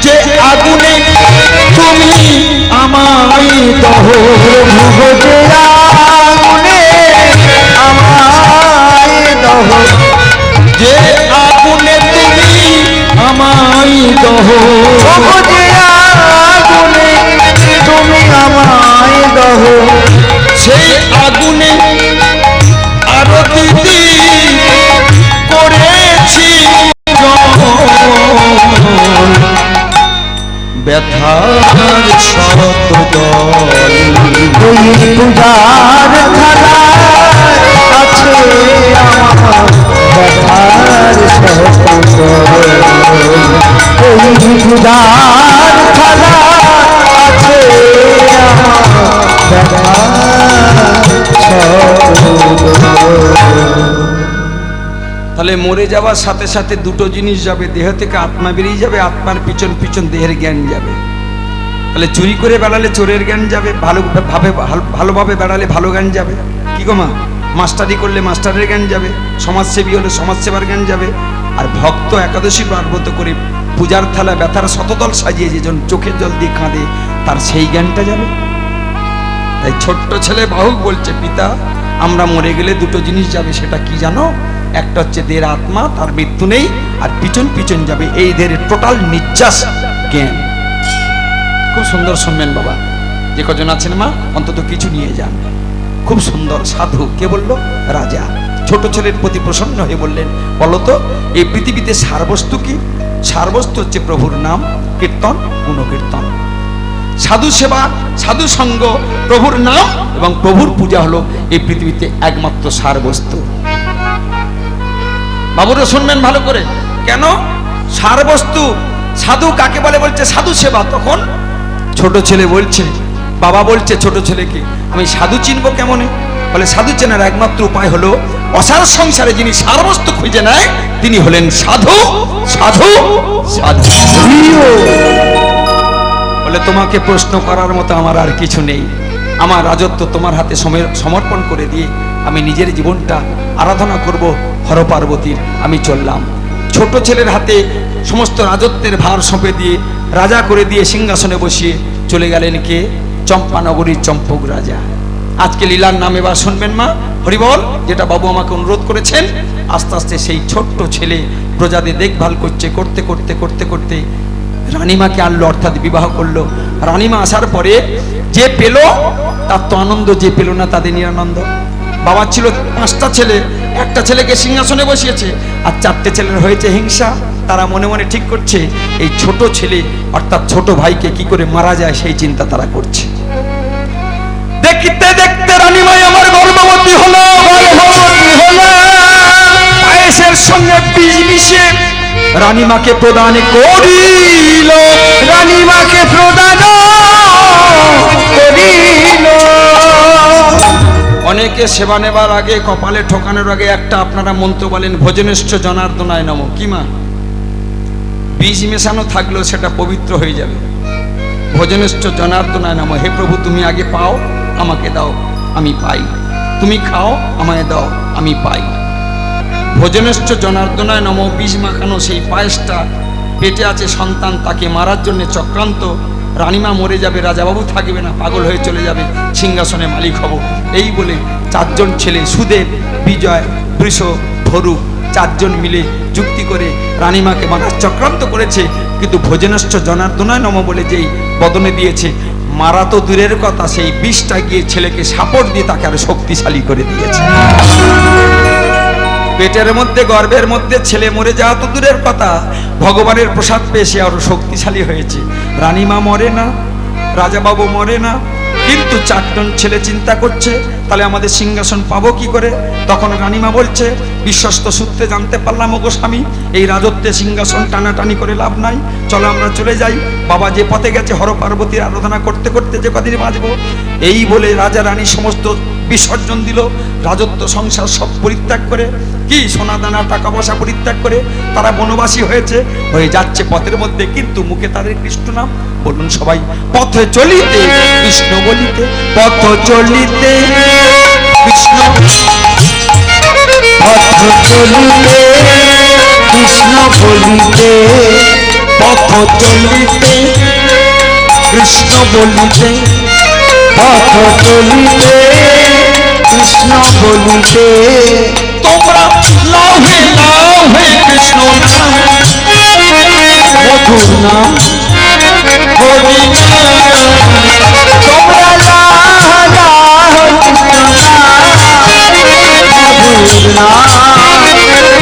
যে আগুনে তুমি আমায় দহ, ভুগতে আগুনে আমায় দহ, যে আগুনে তুমি আমায় দহ, ভুগতে আগুনে তুমি আমায় দহ। সেই আগুনে আরো দিদি করেছি জল, ব্যথার শত জল। ওই পূজার থালা আছে আমার ব্যথার শত। ওই পূজার থালা আছে আমার ব্যথার শত। তাহলে মরে যাওয়ার সাথে সাথে দুটো জিনিস যাবে, দেহ থেকে আত্মা বেরিয়ে যাবে, আত্মার পিছন পিছন দেহের জ্ঞান যাবে। তাহলে চুরি করে বেড়ালে চোরের জ্ঞান যাবে, ভালোভাবে বেড়ালে ভালো জ্ঞান যাবে। কি গো মা? মাস্টারি করলে মাস্টারের জ্ঞান যাবে, সমাজসেবী হলে সমাজসেবার জ্ঞান যাবে। আর ভক্ত একাদশী ব্রত করে পূজার থালা ব্যথার শতদল সাজিয়ে যেজন চোখের জল দিয়ে কাঁদে, তার সেই জ্ঞানটা যাবে। তাই ছোট্ট ছেলে বাহুক বলছে, পিতা আমরা মরে গেলে দুটো জিনিস যাবে, সেটা কি জানো? একটা হচ্ছে দেহের আত্মা, তার মৃত্যু নেই, আর পিছন পিছন যাবে এই দেহের টোটাল নিঃশ্বাস জ্ঞান। খুব সুন্দর শুনবেন বাবা, যে কজন আছেন মা অন্তত কিছু নিয়ে যান। খুব সুন্দর সাধু কে বললো? রাজা ছোট ছেলের প্রতি প্রসন্ন হয়ে বললেন, বলো তো এই পৃথিবীতে সারবস্তু কি? সারবস্তু হচ্ছে প্রভুর নাম, কীর্তন, গুণকীর্তন, সাধু সেবা, সাধু সঙ্গ, প্রভুর নাম এবং প্রভুর পূজা হলো এই পৃথিবীতে একমাত্র সারবস্তু। বাবুরা শুনবেন ভালো করে, কেন সারবস্তু? সাধু কাকে বলে? বলছে সাধু সেবা। তখন ছোট ছেলে বলছে, বাবা বলছে ছোট ছেলেকে, আমি সাধু চিনবো কেমনে? বলে সাধু চেনার একমাত্র উপায় হলো অসার সংসারে যিনি সারবস্তু খুঁজে নেয় তিনি হলেন সাধু। সাধু সাধু। বলে তোমাকে প্রশ্ন করার মতো আমার আর কিছু নেই, আমার রাজত্ব তোমার হাতে সমর্পণ করে দিয়ে আমি নিজের জীবনটা আরাধনা করব হর পার্বতীর। আমি চললাম। ছোট ছেলের হাতে সমস্ত রাজত্বের ভার সঁপে দিয়ে রাজা করে দিয়ে সিংহাসনে বসিয়ে চলে গেলেন কে? চম্পানগরীর চম্পক রাজা। আজকে লীলার নাম এবার শুনবেন মা, হরিবল, যেটা বাবু আমাকে অনুরোধ করেছেন। আস্তে আস্তে সেই ছোট্ট ছেলে প্রজাদের দেখভাল করছে, করতে করতে করতে করতে রানীমাকে আনলো, অর্থাৎ বিবাহ করলো। রানীমা আসার পরে যে পেল তার তো আনন্দ, যে পেল না তাদের নিরানন্দ। বাবার ছিল 5টা ছেলে, একটা ছেলেকে সিংহাসনে বসিয়েছে, আর 4টে ছেলের হয়েছে হিংসা। তারা মনে মনে ঠিক করছে এই ছোট ছেলে অর্থাৎ ছোট ভাইকে কি করে মারা যায় সেই চিন্তা তারা করছে। দেখতে দেখতে রানীমাই আমার গর্ভবতী হলো, পায়েসের সঙ্গে বীজ মিশে রানীমাকে প্রদান করিল, রানীমাকে প্রদান করিল। অনেকে সেবা নেবার আগে, কপালে ঠোকানোর আগে একটা আপনারা মন্ত্র বলেন, ভোজনেশ্চ জনার্দনায় নমঃ। কি মা? বীজ মেশানো থাকলেও সেটা পবিত্র হয়ে যাবে। ভোজনেশ্চ জনার্দনায় নমঃ। হে প্রভু তুমি আগে পাও, আমাকে দাও, আমি পাই। তুমি খাও, আমায় দাও, আমি পাই। ভোজনেশ্চ জনার্দনায় নমঃ। বীজ মাখানো সেই পায়েসটা, পেটে আছে সন্তান, তাকে মারার জন্য চক্রান্ত। রানীমা মরে যাবে, রাজাবাবু থাকবে না, পাগল হয়ে চলে যাবে, সিংহাসনে মালিক হব, এই বলে 4জন ছেলে সুদেব, বিজয়, বৃষ, ভরু 4জন মিলে যুক্তি করে রানীমাকে মারার চক্রান্ত করেছে। কিন্তু ভোজনেশ্চ জনার্দনায় নমঃ বলে যেই বদনে দিয়েছে, মারা তো দূরের কথা, সেই বিষটা গিয়ে ছেলেকে সাপোর্ট দিয়ে তাকে আরো শক্তিশালী করে দিয়েছে। পেটের মধ্যে, গর্ভের মধ্যে ছেলে মরে যাওয়া তো দূরের কথা, ভগবানের প্রসাদ পেয়ে সে আরো শক্তিশালী হয়েছে। রানীমা মরে না, রাজাবাবু মরে না, কিন্তু 4জন ছেলে চিন্তা করছে তাহলে আমাদের সিংহাসন পাবো কি করে। তখন রানীমা বলছে, বিশ্বস্ত সূত্রে জানতে পারলাম ওগো স্বামী, এই রাজত্বে সিংহাসন টানাটানি করে লাভ নাই, চলো আমরা চলে যাই। বাবা যে পথে গেছে হর পার্বতীর আরাধনা করতে করতে যে কদিন বাঁচবো, এই বলে রাজা রানী সমস্ত বিসর্জন দিল, রাজত্ব সংসার সব পরিত্যাগ করে, কি সোনা দানা টাকা পয়সা পরিত্যাগ করে তারা বনবাসী হয়ে যাচ্ছে পথের মধ্যে, কিন্তু মুখে তাদের কৃষ্ণ নাম। বলুন সবাই, পথে চলিতে কৃষ্ণ বলিতে, পথ চলিতে কৃষ্ণ, পথ চলিতে কৃষ্ণ বলিতে, পথ চলিতে কৃষ্ণ বলিতে, পথ চলিতে কৃষ্ণ বলিতে। তোমরা লাভে লাভে কৃষ্ণ নাম, মধুর নাম হরি নাম। তোমরা কৃষ্ণ নাম, মধুর নাম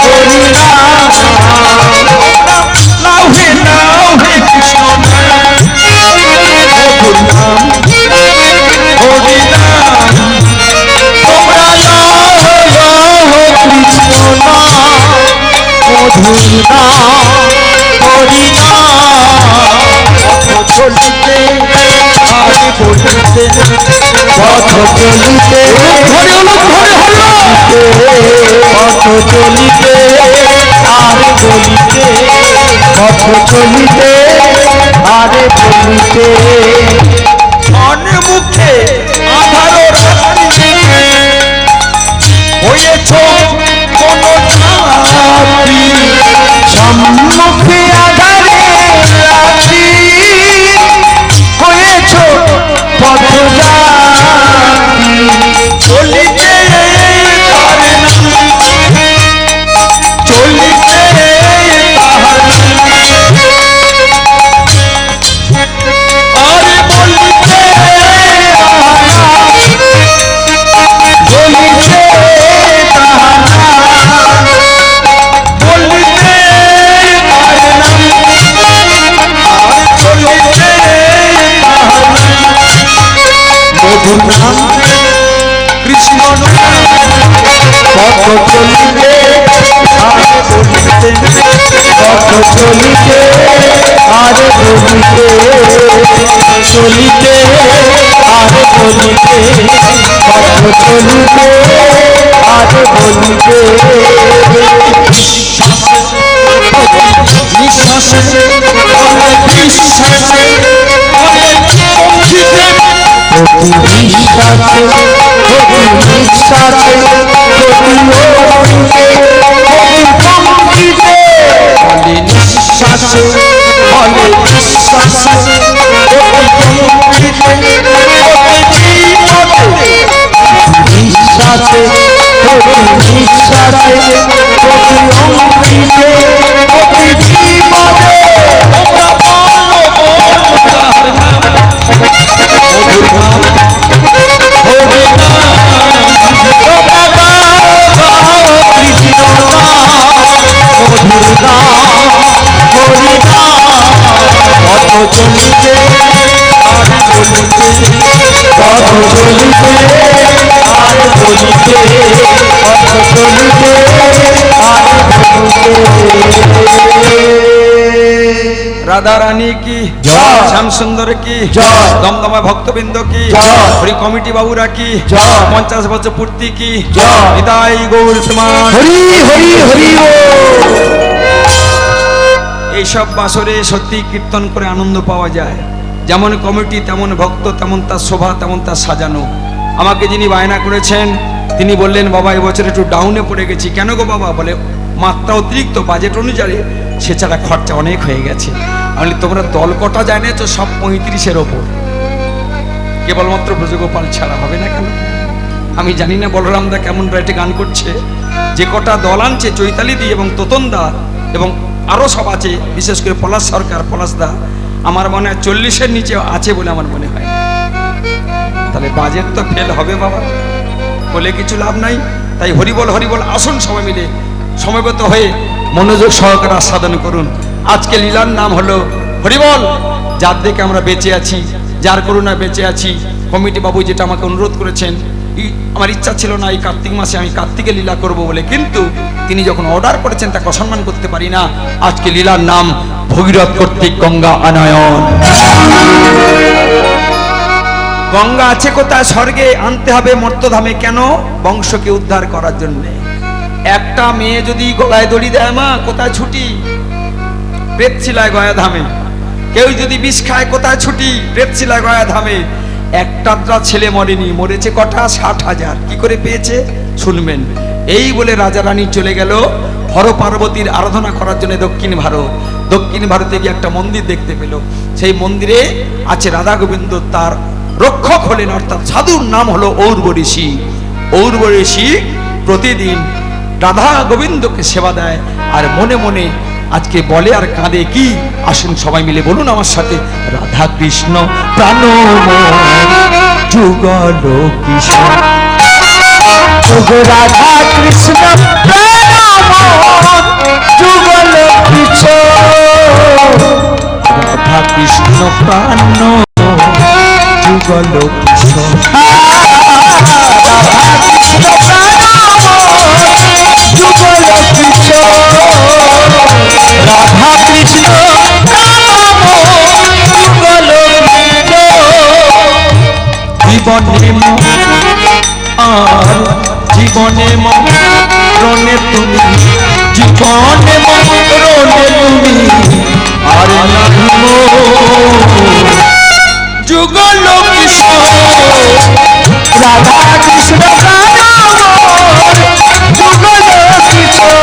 হরি নাম। লাভে লাভে কৃষ্ণ নাম, মধুর নাম হরি নাম। তোমরা কৃষ্ণ নাম, মধুর নাম হরি নাম। পথ চলিতে আরে বলিতে, পথ চলিতে পথ চলিতে আরে বলিতে, পথ চলিতে আরে বলিতে। মুখে আধারো রাত্রি হয়েছ কোন ছাত্রী, সম্মুখে আধারে রাত্রি হয়েছ পথযাত্রী। চলিতে তার নাম, চলিতে তাহার নাম, আরে বলিতে তাহার নাম, বলিতে তাহার নাম, বলিতে তার নাম, আর চলিতে তাহার নাম। মধুর নাম কৃষ্ণ নাম, পথ চলিতে আরে বলিতে, পথ চলিতে আরে বলিতে, চলিতে আরে বলিতে, পথ চলিতে আরে বলিতে। নিঃশ্বাসে অনেক বিশ্বাসে অনেক পঙ্খিতে, প্রতি বিশ্বাসে প্রতি নিঃশ্বাসে প্রতি অঙ্কিতে, প্রতি পঙ্ক্তিতে, অনেক নিঃশ্বাসে অনেক বিশ্বাসে প্রতি পঙ্খিতে, প্রতি বিপদে, বিশ্বাসে প্রতি নিঃশ্বাসে প্রতি অঙ্কিতে, প্রতি বিপদে। তোমরা বলো বলো তার নাম, মধুর নাম হরি নাম। তোমরা গাও কৃষ্ণ নাম, মধুর নাম হরি নাম। পথ চলিতে আরে বলিতে, পথ চলিতে আরে বলিতে, পথ চলিতে আরে বলিতে। রাধা রানী কি, জয়। শ্যাম সুন্দর কি, জয়। দমদমা ভক্তবৃন্দ কি, জয়। হরি কমিটি বাবুরা কি, জয়। 50 বছর পূর্তি কি, জয়। হৃদয় গৌর সমান। হরি হরি হরি ও। এইসব বাসরে সত্যি কীর্তন করে আনন্দ পাওয়া যায়। যেমন কমিটি তেমন ভক্ত, তেমন তার শোভা, তেমন তার সাজানো। আমাকে যিনি বায়না করেছেন তিনি বললেন, বাবা এবছর একটু ডাউনে পড়ে গেছি। কেন গো বাবা? বলে মাত্রা অতিরিক্ত বাজেট অনুযায়ী সে ছাড়া খরচা অনেক হয়ে গেছে। আমি তোমরা দল কটা জানিয়েছ? সব 35-এর ওপর, কেবলমাত্র ব্রজগোপাল ছাড়া হবে না কেন? আমি জানি না বলরামদা কেমন রাইটে গান করছে। যে কটা দল আনছে, চৈতালি দি এবং তোতনদা এবং আরও সব আছে, বিশেষ করে পলাশ সরকার, পলাশদা, আমার মনে হয় 40-এর নিচে আছে বলে আমার মনে হয়। তাহলে বাজেট তো ফেল হবে বাবা, বলে কিছু লাভ নাই। তাই হরিবল হরিবল আসুন সবাই মিলে সমবেত হয়ে মনোযোগ সহকারে আস্বাদন করুন। আজকে লীলার নাম হলো হরিবল। যার দেখে আমরা বেঁচে আছি, যার করুণায় বেঁচে আছি। কমিটি বাবু যেটা আমাকে অনুরোধ করেছেন, আমার ইচ্ছা ছিল না এই কার্তিক মাসে আমি কার্তিকে লীলা করব বলে, কিন্তু তিনি যখন অর্ডার করেছেন তাকে অসম্মান করতে পারি না। আজকে লীলার নাম ভগীরথ কর্তৃক গঙ্গা আনয়ন। গঙ্গা আছে কোথায়? স্বর্গে। আনতে হবে মর্তধামে। কেন? বংশকে উদ্ধার করার জন্য। একটা মেয়ে যদি গলায় দড়ি দেয়, মা কোথায় ছুটি? প্রেতশিলায় গয়া ধামে। কেউ যদি বিষ খায়, কোথায় ছুটি? প্রেতশিলায় গয়া ধামে। একটা ছেলে মরেনি, মরেছে কটা? 60,000। কি করে পেয়েছে শুনবেন। এই বলে রাজা রানী চলে গেল হর পার্বতীর আরাধনা করার জন্য দক্ষিণ ভারত। দক্ষিণ ভারতে গিয়ে একটা মন্দির দেখতে পেল। সেই মন্দিরে আছে রাধা গোবিন্দ, তার রক্ষক হলেন, অর্থাৎ সাধুর নাম হলো ঔর্ব ঋষি। ঔর্ব ঋষি প্রতিদিন রাধা গোবিন্দকে সেবা দেয় আর মনে মনে আজকে বলে আর কাঁদে কি? আসুন সবাই মিলে বলুন আমার সাথে, রাধা কৃষ্ণ প্রাণময় যুগল কিশোর। রাধা কৃষ্ণ প্রাণময় যুগল কিশোর। রাধা কৃষ্ণ প্রাণ যুগল কিশোর। রাধা কৃষ্ণ প্রাণময় যুগল কিশোর। রাধা কৃষ্ণ প্রাণময় যুগল কিশোর। জীবনে আর জীবনে মরণে তুমি, জীবনে মরণে তুমি আর নাহি যুগল কিশোর। রাধা কৃষ্ণ প্রাণময় যুগল কিশোর।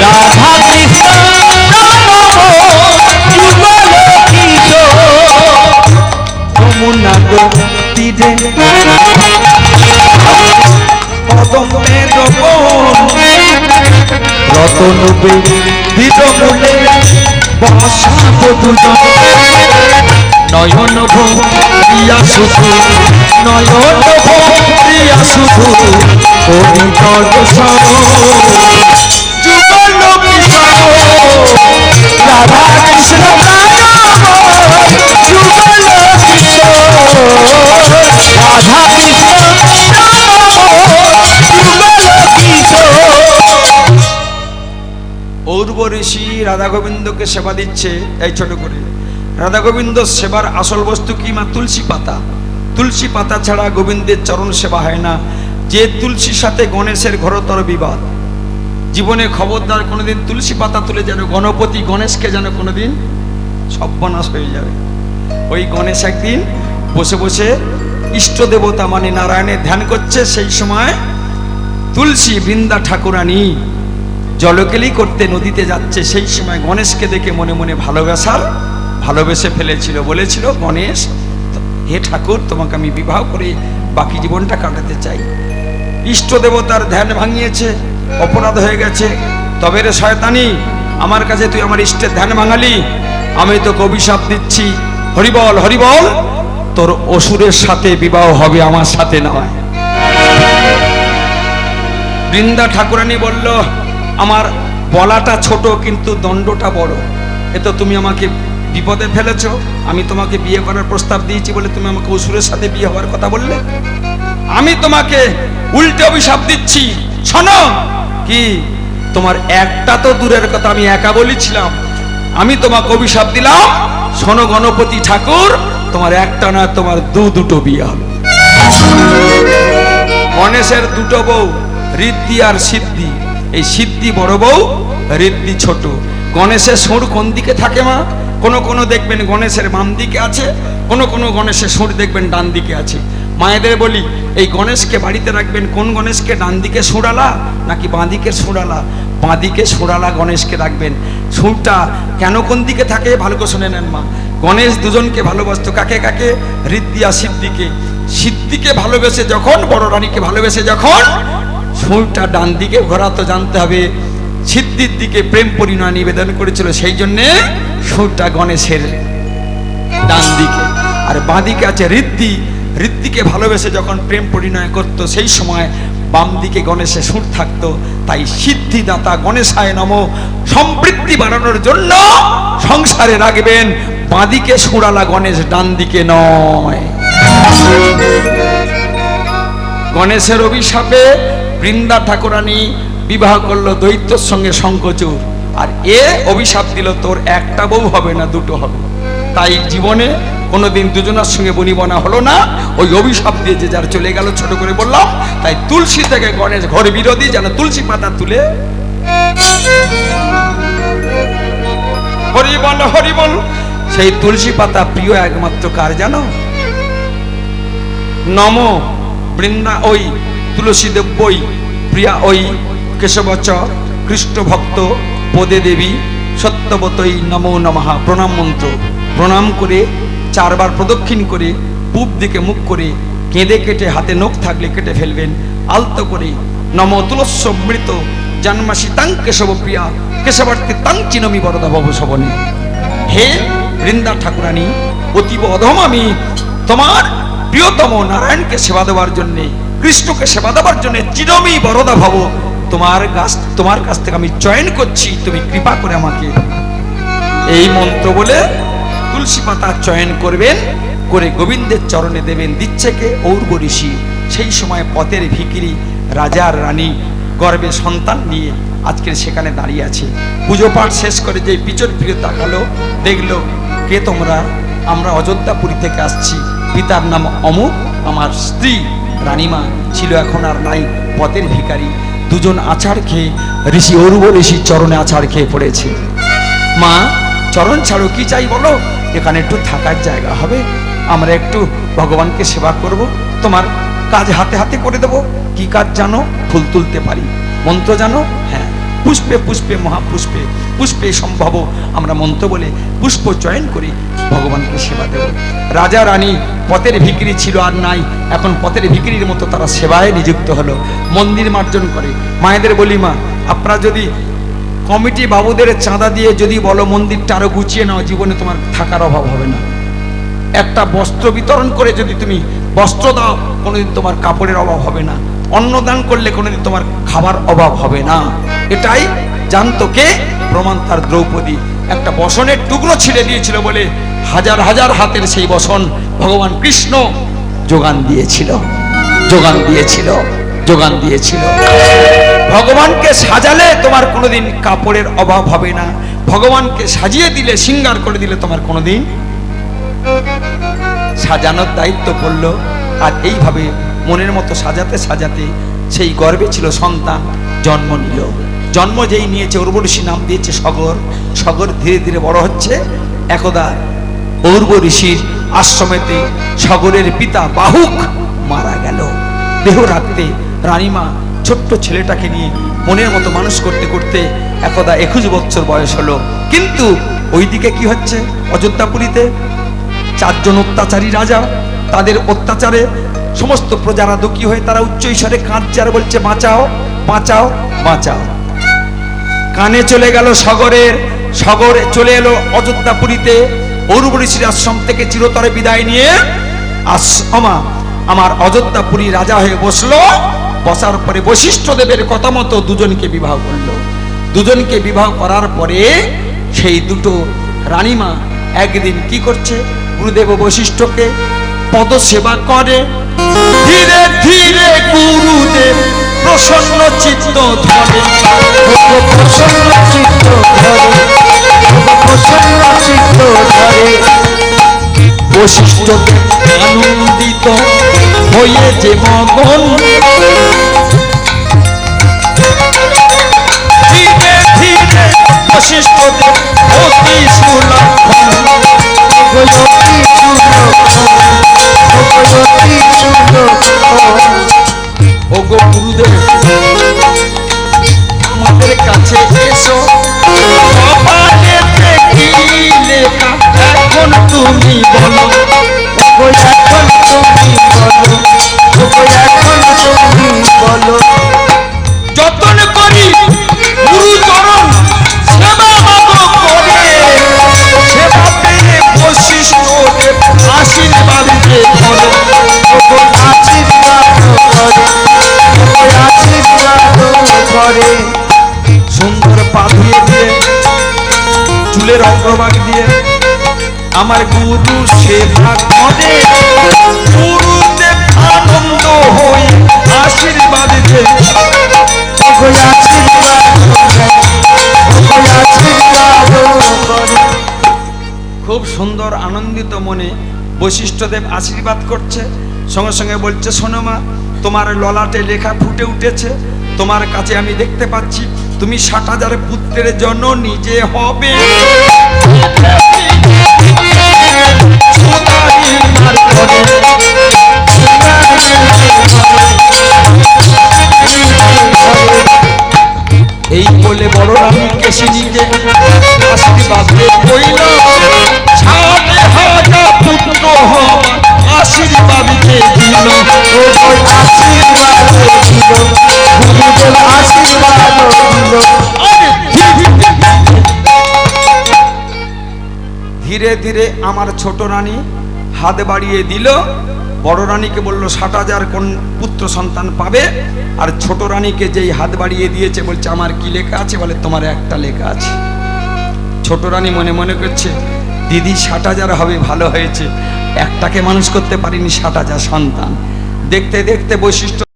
রাধা কৃষ্ণ প্রাণময় যুগল কিশোর। যমুনা তীরে কদমের রতন বিরমূলে বসা বধূজন। নয়ন ভরিয়া শুধু, নয়ন ভরিয়া শুধু হরিপদ যুগল কিশোর। রাধা কৃষ্ণ প্রাণময় যুগল কিশোর। রাধা কৃষ্ণ প্রাণময় যুগল কিশোর। ঔর্ব ঋষি রাধা গোবিন্দকে সেবা দিচ্ছে। এই ছোট করে রাধা গোবিন্দ সেবার আসল বস্তু কি? মা তুলসী পাতা। তুলসী পাতা ছাড়া গোবিন্দের চরণ সেবা হয় না। যে তুলসীর সাথে গণেশের ঘোরতর বিবাদ। জীবনে খবরদার কোনোদিন তুলসী পাতা তুলে যেন গণপতি গণেশকে যেন কোনোদিন সর্বনাশ হয়ে যাবে। ওই গণেশ একদিন বসে বসে ইষ্ট দেবতা মানে নারায়ণের ধ্যান করছে। সেই সময় তুলসী বৃন্দা ঠাকুরানী জলকেলি করতে নদীতে যাচ্ছে। সেই সময় গণেশকে দেখে মনে মনে ভালোবেসে ফেলেছিল। বলেছিল, গণেশ হে ঠাকুর, তোমাকে আমি বিবাহ করে বাকি জীবনটা কাটাতে চাই। ইষ্ট দেবতার ধ্যান ভাঙিয়েছে, অপরাধ হয়ে গেছে। তবে রে শয়তানি, আমার কাছে তুই আমার ইষ্টের ধ্যান ভাঙালি, আমি তোকে অভিশাপ দিচ্ছি। হরিবল হরিবল, তোর অসুরের সাথে বিবাহ হবে, আমার সাথে নয়। বৃন্দা ঠাকুরানী বলল, আমার বলাটা ছোট কিন্তু দণ্ডটা বড়। এ তো তুমি আমাকে বিপদে ফেলেছো। আমি তোমাকে বিয়ে করার প্রস্তাব দিয়েছি বলে তুমি আমাকে অসুরের সাথে বিয়ে হওয়ার কথা বললে। আমি তোমাকে উল্টে অভিশাপ দিচ্ছি। শোনো, কি তোমার একটা তো দূরের কথা, আমি একা বলেছিলাম। আমি তোমাকে অভিশাপ দিলাম, শোনো গণপতি ঠাকুর, তোমার একটা না তোমার দুটো বিয়ে হবে। গণেশের দুটো বউ, ঋদ্ধি আর সিদ্ধি। এই সিদ্ধি বড় বউ, ঋদ্ধি ছোট। গণেশের সুর কোন দিকে থাকে মা? কোনো দেখবেন গণেশের বাম দিকে আছে, কোনো গণেশের সুর দেখবেন ডান দিকে আছে। মায়েদের বলি, এই গণেশকে বাড়িতে রাখবেন কোন গণেশকে? ডান দিকে সুরালা নাকি বাঁ দিকে সুরালা? বাঁ দিকে সুরালা গণেশকে রাখবেন। সুরটা কেন কোন দিকে থাকে ভালো করে শুনে নেন মা। গণেশ দুজনকে ভালোবাসতো। কাকে কাকে? ঋদ্ধি আর সিদ্ধিকে। সিদ্ধিকে ভালোবেসে যখন, বড় রানীকে ভালোবেসে যখন সুরটা ডান দিকে ঘোরাতো, জানতে হবে সিদ্ধির দিকে প্রেম পরিণয় নিবেদন করেছিল। সেই জন্যে সুরটা গণেশের ডান দিকে। আর বাঁ দিকে আছে ঋদ্ধি। ঋদ্ধিকে ভালোবেসে যখন প্রেম পরিণয় করত, সেই সময় বাম দিকে গণেশের সুর থাকতো। তাই সিদ্ধিদাতা গণেশায় নমঃ সম্পৃক্তি বাড়ানোর জন্য সংসারে রাখবেন বাঁ দিকে সুরালা গণেশ, ডান দিকে নয়। গণেশের অভিশাপে বৃন্দা ঠাকুরানী বিবাহ করলো দৈত্যর সঙ্গে শঙ্খচূড়। আর এ অভিশাপ দিল, তোর একটা বউ হবে না, দুটো হবে। তাই জীবনে কোনোদিন দুজনের সঙ্গে বনিবনা হলো না। ওই অভিশাপ দিয়ে যে যার চলে গেল, ছোট করে বললাম। তাই তুলসী থেকে গণেশ ঘর বিরোধী, যেন তুলসী পাতা তুলে হরি বল হরি বল। সেই তুলসী পাতা প্রিয় একমাত্র কার জানো? নম বৃন্দা ওই তুলসী দেব্যই প্রিয়া ওই কেশবচ কৃষ্ণ ভক্ত পদে দেবী সত্যবতই নমো নমঃ প্রণাম মন্ত্র প্রণাম করে 4 বার প্রদক্ষিণ করে পূব দিকে মুখ করে কেঁদে কেটে হাতে নখ থাকলে কেটে ফেলবেন। আলতো করে নম তুলস্যমৃত জন্মাসি তাং কেশব প্রিয়া কেশবার্থে তাং চিনমি বরদা ভব শবনে। হে বৃন্দা ঠাকুরানী, অতীব অধম আমি তোমার প্রিয়তম নারায়ণকে সেবা দেওয়ার জন্য, কৃষ্ণকে সেবা দেওয়ার জন্য চিরমি বরদা ভব তোমার কাছ থেকে আমি চয়ন করছি, তুমি কৃপা করে আমাকে। এই মন্ত্র বলে তুলসী পাতা চয়ন করবেন, করে গোবিন্দের চরণে দেবেন। দিচ্ছে কে? ঔর্ব ঋষি। সেই সময় পথের ভিখিরি রাজার রানী গর্বে সন্তান নিয়ে আজকের সেখানে দাঁড়িয়ে আছে। পুজো পাঠ শেষ করে যে পিছন ফিরে তাকালো, দেখলো কে তোমরা? আমরা অযোধ্যাপুরী থেকে আসছি, পিতার নাম অমুক, আমার স্ত্রী রানীমা ছিল, এখন আর নাই, পথের ভিখারি। দুজন আছাড় খেয়ে ঋষি ঔর্ব ঋষির চরণে আছাড় খেয়ে পড়েছে। মা চরণ ছাড়ো, কি চাই বলো? এখানে একটু থাকার জায়গা হবে, আমরা একটু ভগবানকে সেবা করব, তোমার কাজ হাতে হাতে করে দেব। কি কাজ জানো? ফুল তুলতে পারি। মন্ত্র জানো? হ্যাঁ। পুষ্পে পুষ্পে মহাপুষ্পে পুষ্পে সম্ভব, আমরা মন্ত্র বলে পুষ্প চয়ন করে ভগবানকে সেবা দেব। রাজা রানী পথের ভিখিরি ছিল, আর নাই, এখন পথের ভিখিরির মতো তারা সেবায় নিযুক্ত হলো। মন্দির মার্জন করে। মায়েদের বলি, মা আপনারা যদি কমিটি বাবুদের চাঁদা দিয়ে যদি বলো মন্দিরটা আরো গুছিয়ে নাও, জীবনে তোমার থাকার অভাব হবে না। একটা বস্ত্র বিতরণ করে যদি তুমি বস্ত্র দাও, কোনোদিন তোমার কাপড়ের অভাব হবে না। অন্নদান করলে কোনোদিন তোমার খাবার অভাব হবে না। এটাই জানতো কে? প্রমাণ তার দ্রৌপদী। একটা বসনের টুকরো ছিঁড়ে দিয়েছিল বলে হাজার হাজার হাতের সেই বসন ভগবান কৃষ্ণ যোগান দিয়েছিল, যোগান দিয়েছিল, যোগান দিয়েছিল। ভগবানকে সাজালে তোমার কোনোদিন কাপড়ের অভাব হবে না। ভগবানকে সাজিয়ে দিলে, শৃঙ্গার করে দিলে তোমার কোনোদিন সাজানোর দায়িত্ব পড়লো। আর এইভাবে মনের মতো সাজাতে সাজাতে সেই গর্বে ছিল সন্তান, জন্ম নিল। জন্ম যেই নিয়েছে ঔর্ব ঋষি নাম দিয়েছে সগর। সগর ধীরে ধীরে বড় হচ্ছে। একদা ঔর্ব ঋষির আশ্রমেতে সগরের পিতা বাহুক মারা গেল। দেহ রাখতে রানীমা ছোট্ট ছেলেটাকে নিয়ে মনের মতো মানুষ করতে করতে একদা 21 বছর বয়স হলো। কিন্তু ওইদিকে কি হচ্ছে? অযোধ্যাপুরীতে 4 জন অত্যাচারী রাজা, তাদের অত্যাচারে সমস্ত প্রজারা দুঃখী হয়ে তারা উচ্চ ঈশ্বরে কাঁদছে আর বলছে বাঁচাও বাঁচাও বাঁচাও। কানে চলে গেল সগরের, সগরে চলে এলো অযোধ্যাপুরীতে। ঔর্ব ঋষির আশ্রম থেকে চিরতরে বিদায় নিয়ে আমার অযোধ্যাপুরী রাজা হয়ে বসলো। বসার পরে বশিষ্ঠ দেবের কথা মতো দুজনকে বিবাহ করলো। দুজনকে বিবাহ করার পরে সেই দুটো রানীমা একদিন কি করছে? গুরুদেব বশিষ্ঠকে পদ সেবা করে। ধীরে ধীরে গুরুদেব প্রসন্ন চিত্ত ধরে, প্রসন্ন চিত্ত ধরে, প্রসন্ন চিত্ত ধরে। বশিষ্ঠ আনন্দিত হয়ে যে মগন, ধীরে ধীরে বশিষ্ঠ অতি সুলক্ষণ, ওগো গুরুদেব আমাদের কাছে এসো, কপালেতে কি লেখা এখন তুমি বলো, এখন তুমি বলো, এখন তুমি বলো। যতন করি গুরুচরণ সেবা মাগো করে, সেবা পেয়ে বশিষ্ঠ দেব আশীর্বাদ যে ধরো, আশীর্বাদ করে, আশীর্বাদ করে। সুন্দর পা ধুয়ে দিয়ে চুলের অগ্রভাগ দিয়ে আমার গুরু সেবা করে, গুরুদেব আনন্দ হয়ে আশীর্বাদ যে খুব সুন্দর আনন্দিত মনে বৈশিষ্ট্যদেব আশীর্বাদ করছে, সঙ্গে সঙ্গে বলছে, শোনো মা, তোমার ললাটে লেখা ফুটে উঠেছে, তোমার কাছে আমি দেখতে পাচ্ছি তুমি 60,000 পুত্রের জন্য নিজে হবে। এই বলে বড় রানী কেশিনীকে আশীর্বাদ কইল, 60,000 পুত্র হবার আশীর্বাদ দিল। ও বই আশীর্বাদ দিল, গুরুদেব আশীর্বাদ দিল। ধীরে ধীরে আমার ছোট রানী হাত বাড়িয়ে দিল, বড় রানীকে বলল 60,000 কোন পুত্র সন্তান পাবে, আর ছোট রানীকে যেই হাত বাড়িয়ে দিয়েছে বলছে, আমার কি লেখা আছে? বলে, তোমার একটা লেখা আছে। ছোট রানী মনে মনে করছে, দিদি 60,000 হবে, ভালো হয়েছে, একটাকে মানুষ করতে পারিনি, 60,000 সন্তান। দেখতে দেখতে বৈশিষ্ট্য